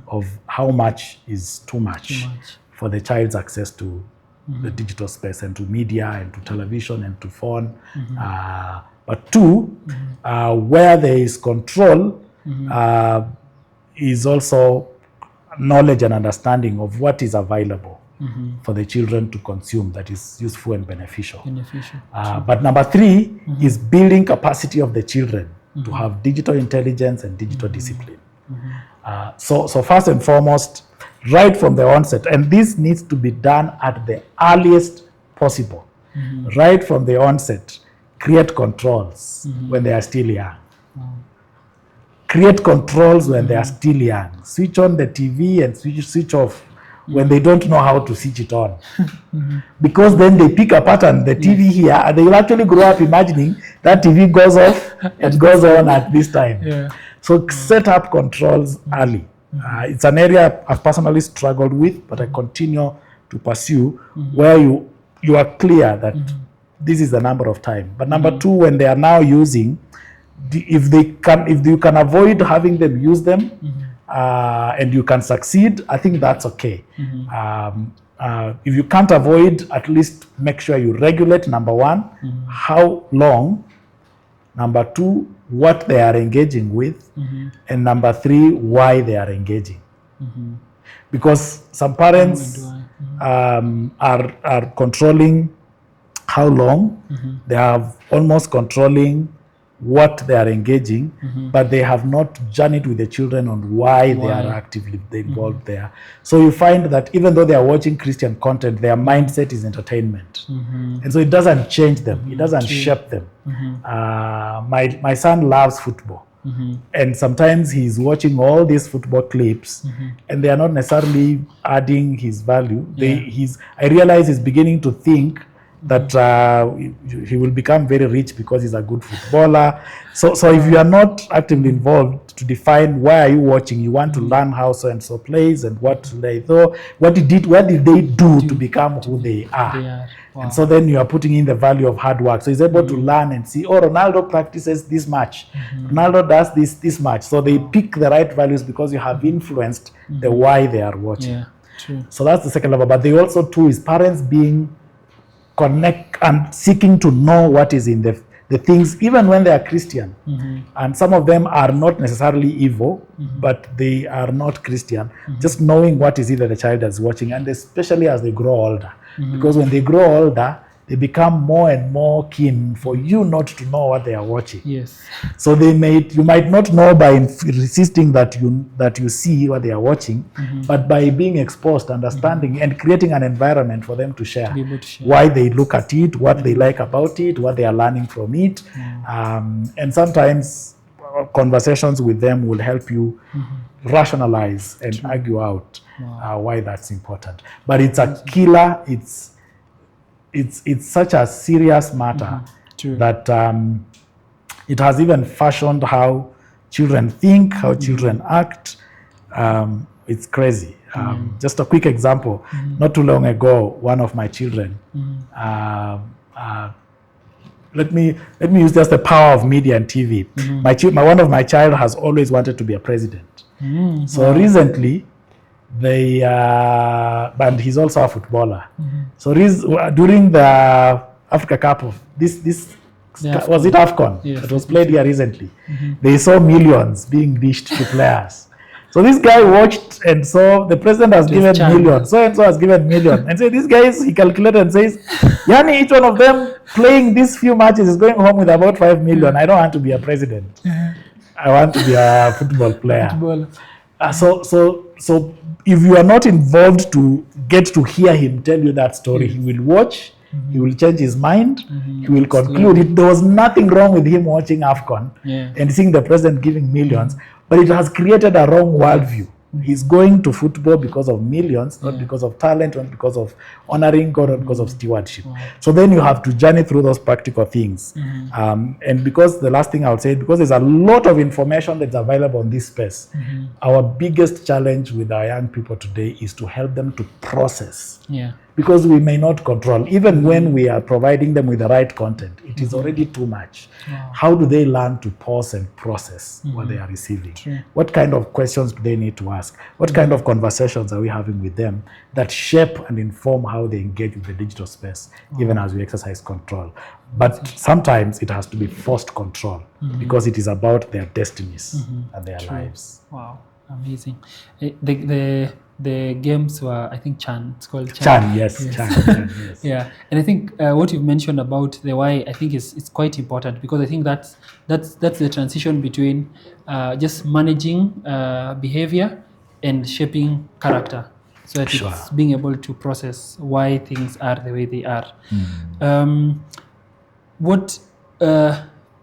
of how much is too much for the child's access to the digital space and to media and to television and to phone. But two, where there is control, is also knowledge and understanding of what is available for the children to consume that is useful and beneficial. But number three is building capacity of the children to have digital intelligence and digital discipline. So first and foremost, right from the onset, and this needs to be done at the earliest possible, right from the onset. Create controls when they are still young. Create controls when they are still young. Switch on the TV and switch off when they don't know how to switch it on. Because then they pick a pattern, the TV here, and they will actually grow up imagining that TV goes off and goes on at this time. So set up controls early. It's an area I've personally struggled with, but I continue to pursue, where you are clear that this is the number of time. But number two, when they are now using, if you can avoid having them use them, and you can succeed, I think that's okay. If you can't avoid, at least make sure you regulate, number one, how long, number two, what they are engaging with, and number three, why they are engaging. Because some parents are controlling how long, they are almost controlling what they are engaging, but they have not journeyed with the children on why they are actively involved there. So you find that even though they are watching Christian content, their mindset is entertainment. And so it doesn't change them, it doesn't shape them. My son loves football. And sometimes he's watching all these football clips, and they are not necessarily adding his value. I realize he's beginning to think that he will become very rich because he's a good footballer. So if you are not actively involved to define why are you watching, you want to learn how so and so plays and what did they do to become who they are. And so then you are putting in the value of hard work. So he's able to learn and see, Ronaldo practices this much, Ronaldo does this much. So they pick the right values because you have influenced the why they are watching. So that's the second level. But they also too is parents being connect and seeking to know what is in the things, even when they are Christian. And some of them are not necessarily evil, but they are not Christian. Just knowing what is either the child is watching, and especially as they grow older. Because when they grow older, they become more and more keen for you not to know what they are watching. So you might not know by resisting that you see what they are watching, but by being exposed, understanding, and creating an environment for them to share why they look at it, what they like about it, what they are learning from it. And sometimes conversations with them will help you rationalize and argue out why that's important. But it's a killer. it's such a serious matter that it has even fashioned how children think, how children act. It's crazy. Just a quick example. Not too long ago, one of my children, let me use just the power of media and TV. One of my child has always wanted to be a president. So recently, and he's also a footballer. So during the Africa Cup of was it AFCON? Yes. It was played here recently. They saw millions being dished to players. So this guy watched and saw the president has given millions, so and so has given millions, and so this guy he calculated and says, "Yani, each one of them playing these few matches is going home with about 5 million. I don't want to be a president. I want to be a football player." So if you are not involved to get to hear him tell you that story, he will watch. He will change his mind. He will conclude there was nothing wrong with him watching AFCON and seeing the president giving millions, but it has created a wrong worldview. He's going to football because of millions, not because of talent, not because of honoring God, not because of stewardship. So then you have to journey through those practical things. And because the last thing I would say, because there's a lot of information that's available in this space, our biggest challenge with our young people today is to help them to process. Because we may not control, even when we are providing them with the right content, it is already too much. How do they learn to pause and process what they are receiving? What kind of questions do they need to ask? What kind of conversations are we having with them that shape and inform how they engage with the digital space, even as we exercise control? But sometimes it has to be forced control because it is about their destinies and their lives. Wow, amazing. The games were, I think, Chan. It's called Chan, yes. Chan, yes. Yeah, and I think what you've mentioned about the why, I think it's quite important, because I think that's the transition between just managing behavior and shaping character, so that it's being able to process why things are the way they are.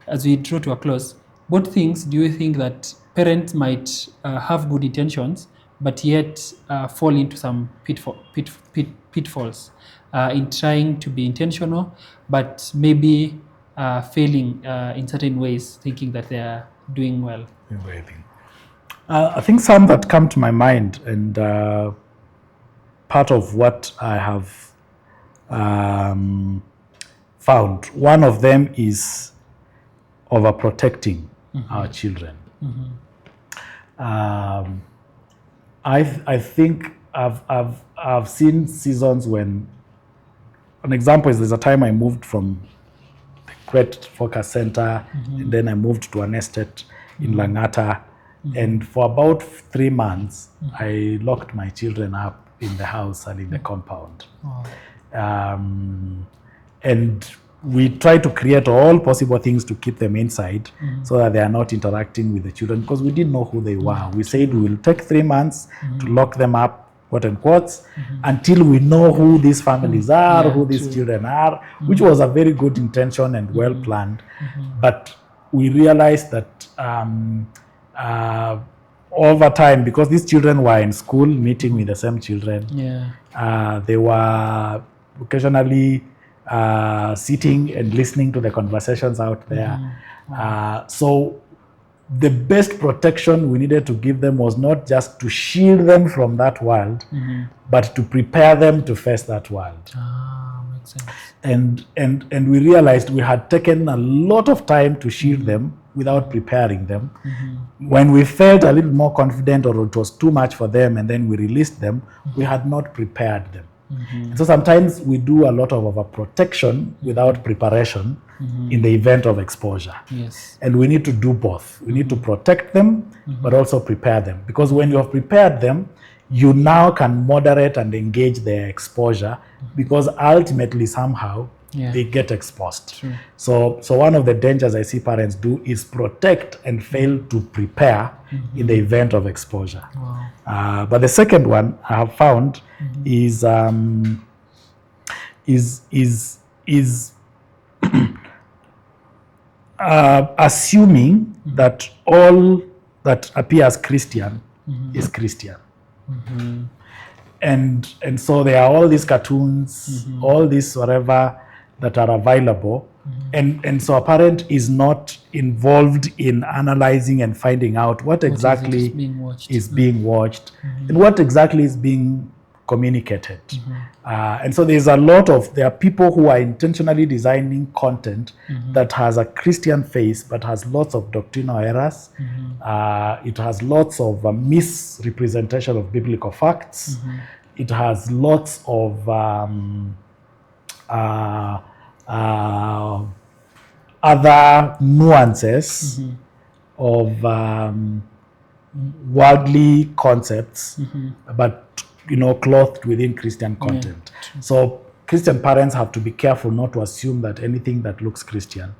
As we draw to a close, what things do you think that parents might have good intentions, but yet fall into some pitfalls in trying to be intentional, but maybe failing in certain ways, thinking that they are doing well? I think some that come to my mind, and part of what I have found, one of them is overprotecting our children. I think I've seen seasons when, an example is, there's a time I moved from the Great Focus Center, and then I moved to an estate in Langata, and for about 3 months, I locked my children up in the house and in the compound. And we try to create all possible things to keep them inside so that they are not interacting with the children, because we didn't know who they were. We said we will take 3 months to lock them up, quote unquote, until we know who these families are, who these children are, which was a very good intention and well planned. But we realized that over time, because these children were in school meeting with the same children, they were occasionally sitting and listening to the conversations out there. So the best protection we needed to give them was not just to shield them from that world, but to prepare them to face that world. Makes sense. And we realized we had taken a lot of time to shield them without preparing them. When we felt a little more confident, or it was too much for them, and then we released them, we had not prepared them. So sometimes we do a lot of overprotection without preparation in the event of exposure. And we need to do both. We need to protect them, but also prepare them. Because when you have prepared them, you now can moderate and engage their exposure, because ultimately somehow they get exposed. So one of the dangers I see parents do is protect and fail to prepare in the event of exposure. But the second one I have found is assuming that all that appears Christian is Christian. and so there are all these cartoons, all these whatever that are available, and so a parent is not involved in analyzing and finding out what exactly is being watched and what exactly is being communicated. And so there are people who are intentionally designing content that has a Christian face but has lots of doctrinal errors. It has lots of misrepresentation of biblical facts. It has lots of other nuances of worldly concepts, but clothed within Christian content. So Christian parents have to be careful not to assume that anything that looks Christian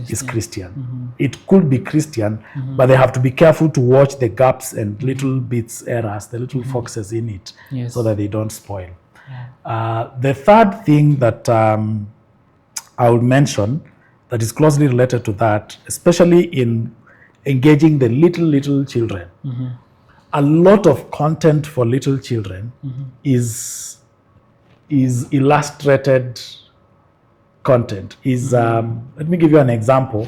is Christian. It could be Christian, but they have to be careful to watch the gaps and little bits, errors, the little foxes in it, so that they don't spoil. The third thing that I would mention that is closely related to that, especially in engaging the little children, a lot of content for little children is illustrated content. Let me give you an example.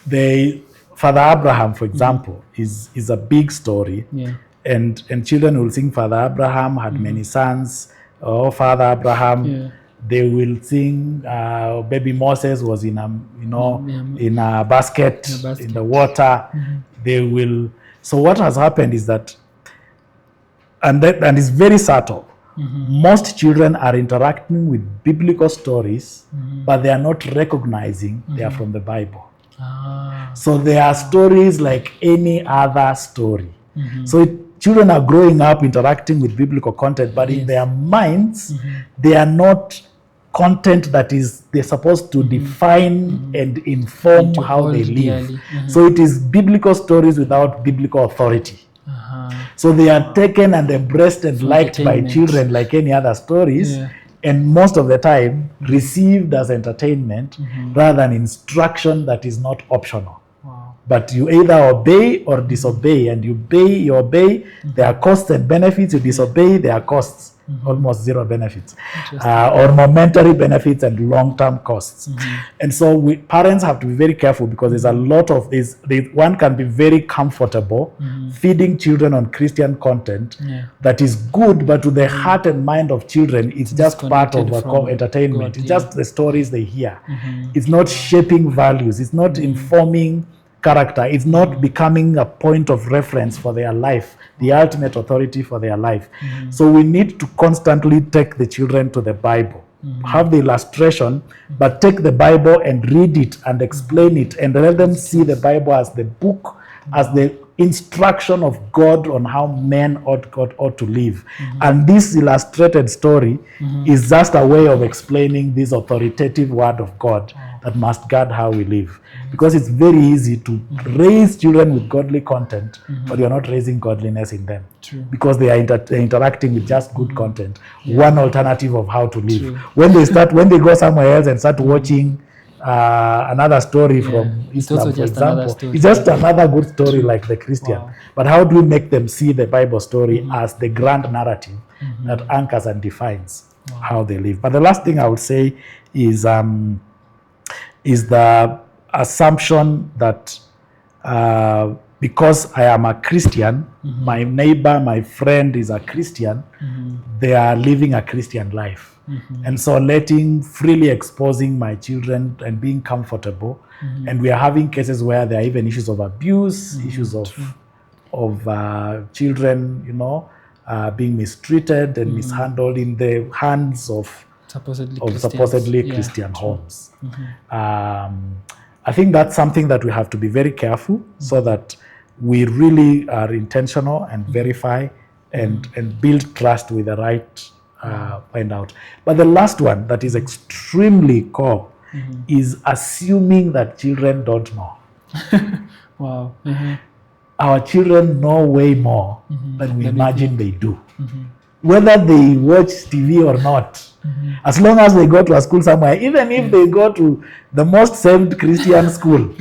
The Father Abraham, for example, is a big story, and children will sing Father Abraham had many sons. Oh, Father Abraham. They will sing baby Moses was in a basket in the water. They will. So what has happened is that, and it's very subtle. Most children are interacting with biblical stories, but they are not recognizing they are from the Bible. So they are stories like any other story. So children are growing up interacting with biblical content, but in their minds, they are not content that they're supposed to define and inform how they live. So it is biblical stories without biblical authority. So they are taken and embraced and liked by children like any other stories, and most of the time received as entertainment rather than instruction that is not optional. But you either obey or disobey, and you obey, there are costs and benefits. You disobey, there are costs, almost zero benefits, or momentary benefits and long-term costs. And so parents have to be very careful, because there's a lot of this. One can be very comfortable feeding children on Christian content that is good, but to the heart and mind of children, it's just part of entertainment. It's just the stories they hear. It's not shaping values. It's not informing character. It's not becoming a point of reference for their life, the ultimate authority for their life. So we need to constantly take the children to the Bible, have the illustration, but take the Bible and read it and explain it, and let them see the Bible as the book, as the instruction of God on how men ought to live. And this illustrated story is just a way of explaining this authoritative word of God that must guide how we live. Because it's very easy to raise children with godly content, but you're not raising godliness in them. Because they are interacting with just good content, one alternative of how to live. When they go somewhere else and start watching another story from Islam, for example, it's just another good story like the Christian. But how do we make them see the Bible story as the grand narrative that anchors and defines how they live? But the last thing I would say is the assumption that because I am a Christian, my neighbor, my friend is a Christian, they are living a Christian life. And so freely exposing my children and being comfortable. And we are having cases where there are even issues of abuse, issues of children, being mistreated and mishandled in the hands of supposedly Christian homes. I think that's something that we have to be very careful, so that we really are intentional and verify and build trust with the right find out. But the last one that is extremely core is assuming that children don't know. Wow. Our children know way more than we imagine they do. Whether they watch TV or not, as long as they go to a school somewhere, even if they go to the most saved Christian school,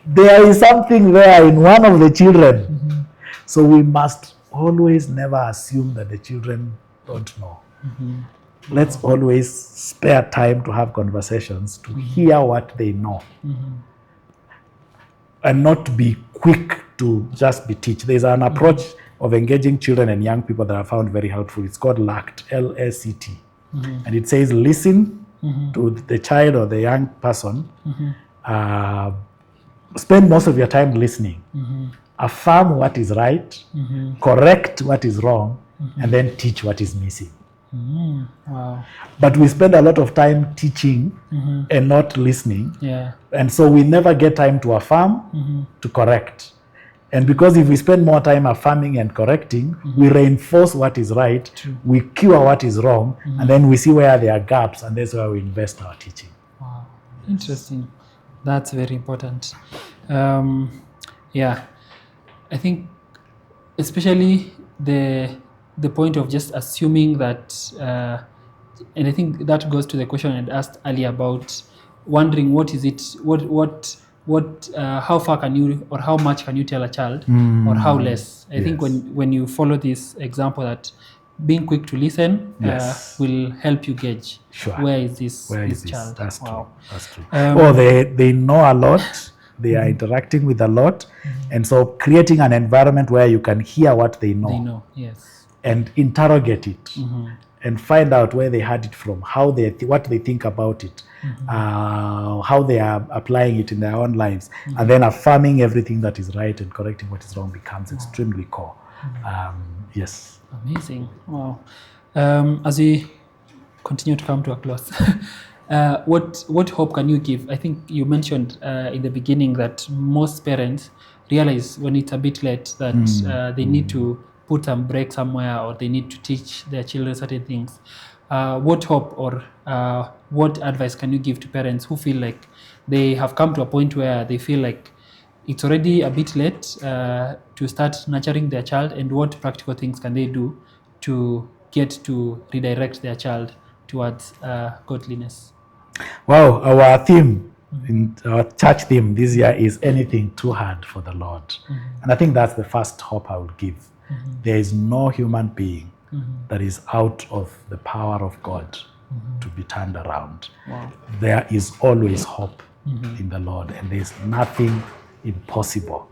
there is something there in one of the children. So we must always never assume that the children don't know. Let's always spare time to have conversations, to hear what they know, and not be quick to just be teach. There's an approach of engaging children and young people that I found very helpful. It's called LACT, L-A-C-T. And it says listen to the child or the young person. Spend most of your time listening. Affirm what is right, correct what is wrong, and then teach what is missing. Wow. But we spend a lot of time teaching and not listening. Yeah. And so we never get time to affirm, to correct. And because if we spend more time affirming and correcting, we reinforce what is right, we cure what is wrong, and then we see where there are gaps, and that's where we invest our teaching. Wow. Interesting. That's very important. Yeah. I think especially the point of just assuming that, and I think that goes to the question I asked earlier about wondering what is it, how far can you, or how much can you tell a child, or how less. I think when you follow this example that being quick to listen will help you gauge where is this child. That's wow. true. That's true. Or they know a lot. They are interacting with a lot, and so creating an environment where you can hear what they know. They know, yes. And interrogate it, and find out where they had it from, how what they think about it, how they are applying it in their own lives, and then affirming everything that is right and correcting what is wrong becomes extremely core. Yes. Amazing. Wow. As we continue to come to a close, what hope can you give? I think you mentioned in the beginning that most parents realize when it's a bit late that they need to put some break somewhere, or they need to teach their children certain things. What hope or what advice can you give to parents who feel like they have come to a point where they feel like it's already a bit late to start nurturing their child, and what practical things can they do to get to redirect their child towards godliness? Wow, our theme, our church theme this year is anything too hard for the Lord. And I think that's the first hope I would give. There is no human being that is out of the power of God to be turned around. Wow. There is always hope in the Lord, and there is nothing impossible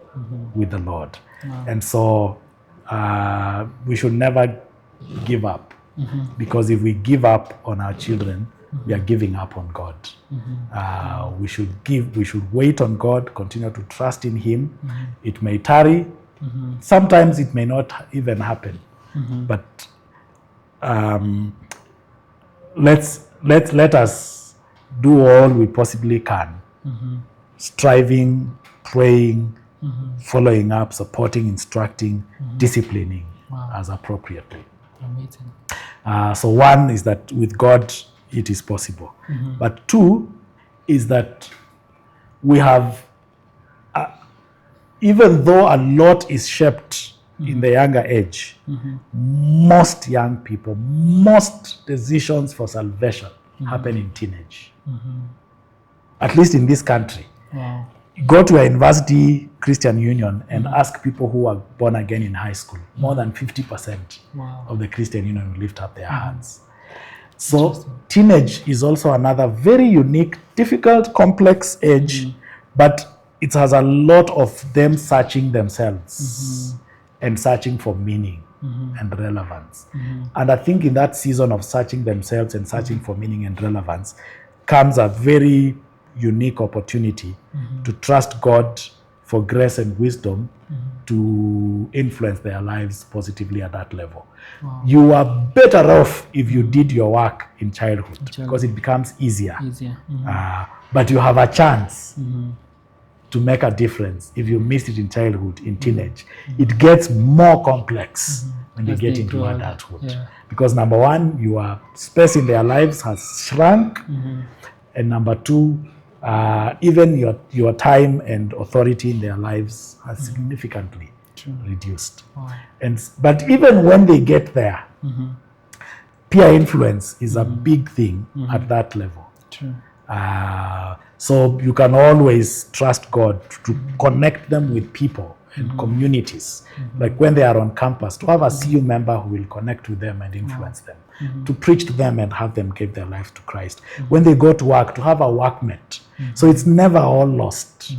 with the Lord. Wow. And so we should never give up, because if we give up on our children, we are giving up on God. We should wait on God, continue to trust in Him. It may tarry. Sometimes it may not even happen, but let us do all we possibly can, striving, praying, following up, supporting, instructing, disciplining as appropriately. Amazing. So one is that with God it is possible, but two is that we have, even though a lot is shaped in the younger age, most young people, most decisions for salvation happen in teenage. At least in this country. Wow. Go to a university Christian Union and ask people who are born again in high school. More than 50% of the Christian Union will lift up their hands. So teenage is also another very unique, difficult, complex age, but it has a lot of them searching themselves and searching for meaning and relevance. And I think in that season of searching themselves and searching for meaning and relevance comes a very unique opportunity to trust God for grace and wisdom to influence their lives positively at that level. Wow. You are better off if you did your work in childhood, because it becomes easier. But you have a chance to make a difference if you missed it in childhood, in teenage. It gets more complex when you get into adulthood. Because number one, your space in their lives has shrunk. And number two, even your time and authority in their lives has significantly reduced. But even when they get there, peer influence is a big thing at that level. So you can always trust God to connect them with people and communities. Like when they are on campus, to have a CU member who will connect with them and influence them, to preach to them and have them give their life to Christ. When they go to work, to have a workmate. So it's never all lost.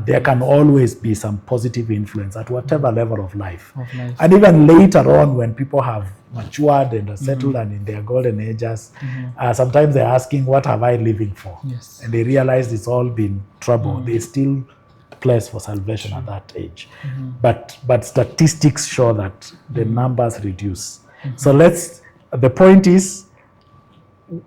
There can always be some positive influence at whatever level of life. And even later on, when people have matured and are settled and in their golden ages, sometimes they're asking, what have I living for? Yes. And they realize it's all been trouble. They still place for salvation at that age. But statistics show that the numbers reduce. So the point is,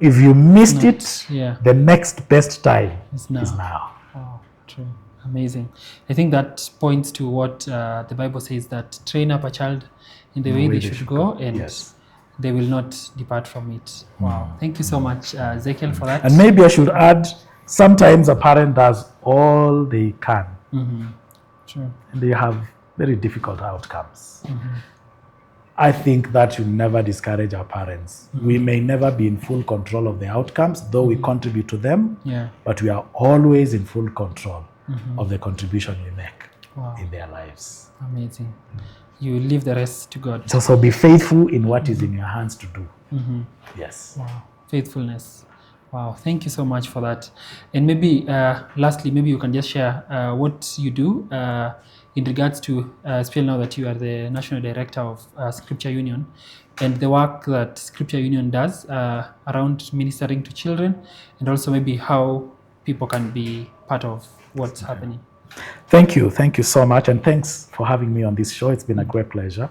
if you missed it, the next best time is now. Wow, true. Amazing. I think that points to what the Bible says, that train up a child in the way they should go, and they will not depart from it. Wow. Thank you so much, Ezekiel, for that. And maybe I should add, sometimes a parent does all they can. True. And they have very difficult outcomes. I think that should never discourage our parents. We may never be in full control of the outcomes, though we contribute to them, but we are always in full control of the contribution we make in their lives. Amazing. You leave the rest to God. So be faithful in what is in your hands to do. Yes. Wow. Faithfulness. Wow. Thank you so much for that. And maybe lastly, maybe you can just share what you do in regards to, especially now that you are the National Director of Scripture Union, and the work that Scripture Union does around ministering to children, and also maybe how people can be part of what's happening. Thank you so much, and thanks for having me on this show. It's been a great pleasure.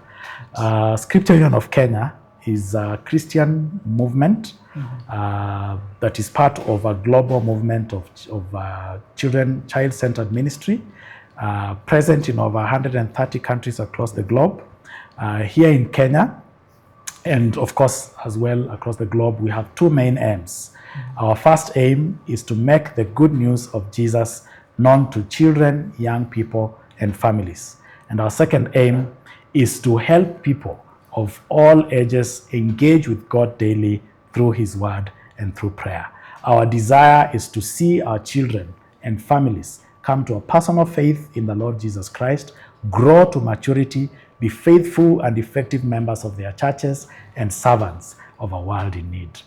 Scripture Union of Kenya is a Christian movement that is part of a global movement of child-centered ministry, present in over 130 countries across the globe. Here in Kenya, and of course as well across the globe, we have two main aims. Our first aim is to make the good news of Jesus known to children, young people, and families. And our second aim is to help people of all ages engage with God daily through His Word and through prayer. Our desire is to see our children and families come to a personal faith in the Lord Jesus Christ, grow to maturity, be faithful and effective members of their churches, and servants of a world in need.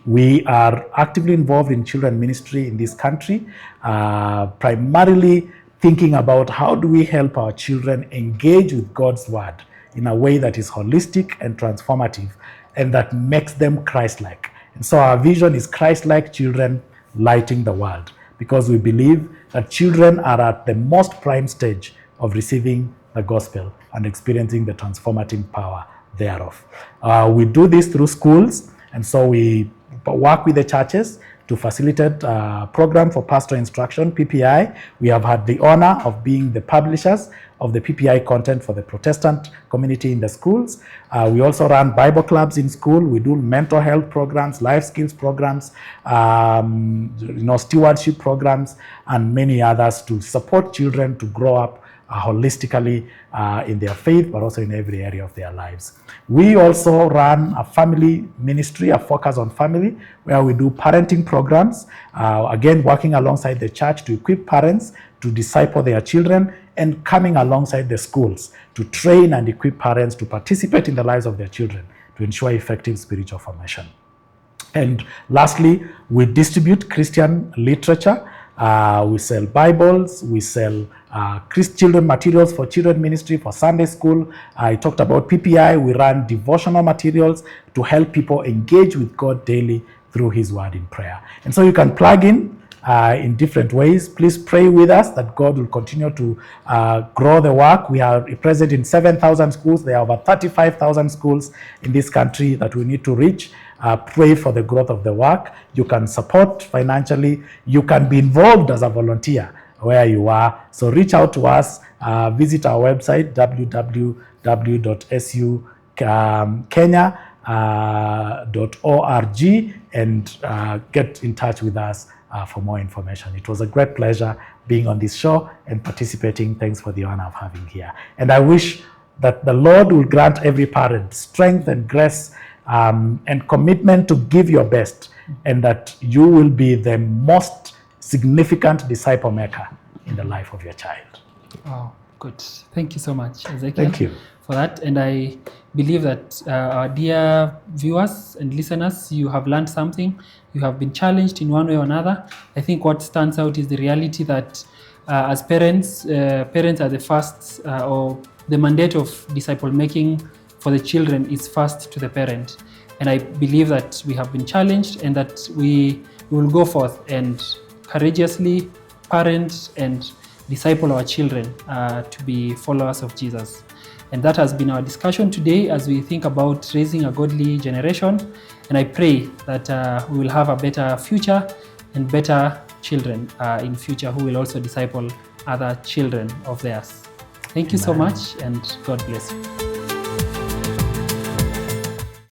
We are actively involved in children ministry in this country, primarily thinking about how do we help our children engage with God's Word in a way that is holistic and transformative, and that makes them Christ-like. And so our vision is Christ-like children lighting the world, because we believe that children are at the most prime stage of receiving the gospel and experiencing the transformative power thereof. We do this through schools, and so we work with the churches to facilitate a program for pastoral instruction, PPI. We have had the honor of being the publishers of the PPI content for the Protestant community in the schools. We also run Bible clubs in school. We do mental health programs, life skills programs, stewardship programs, and many others to support children to grow up holistically in their faith, but also in every area of their lives. We also run a family ministry, a focus on family, where we do parenting programs, again, working alongside the church to equip parents to disciple their children, and coming alongside the schools to train and equip parents to participate in the lives of their children to ensure effective spiritual formation. And lastly, we distribute Christian literature. We sell Bibles, we sell children materials for children ministry, for Sunday school. I talked about PPI. We run devotional materials to help people engage with God daily through His Word in prayer. And so you can plug in different ways. Please pray with us that God will continue to grow the work. We are present in 7,000 schools. There are over 35,000 schools in this country that we need to reach. Pray for the growth of the work. You can support financially. You can be involved as a volunteer where you are. So reach out to us. Visit our website, www.sukenya.org, and get in touch with us for more information. It was a great pleasure being on this show and participating. Thanks for the honor of having here. And I wish that the Lord will grant every parent strength and grace and commitment to give your best, and that you will be the most significant disciple maker in the life of your child. Wow. Good. Thank you so much, Ezekiel. Thank you. For that. And I believe that our dear viewers and listeners, you have learned something. You have been challenged in one way or another. I think what stands out is the reality that as parents, parents are the first, or the mandate of disciple making for the children is first to the parent. And I believe that we have been challenged and that we will go forth and courageously parent and disciple our children to be followers of Jesus. And that has been our discussion today as we think about raising a godly generation. And I pray that we will have a better future and better children in future who will also disciple other children of theirs. Thank you so much, and God bless you.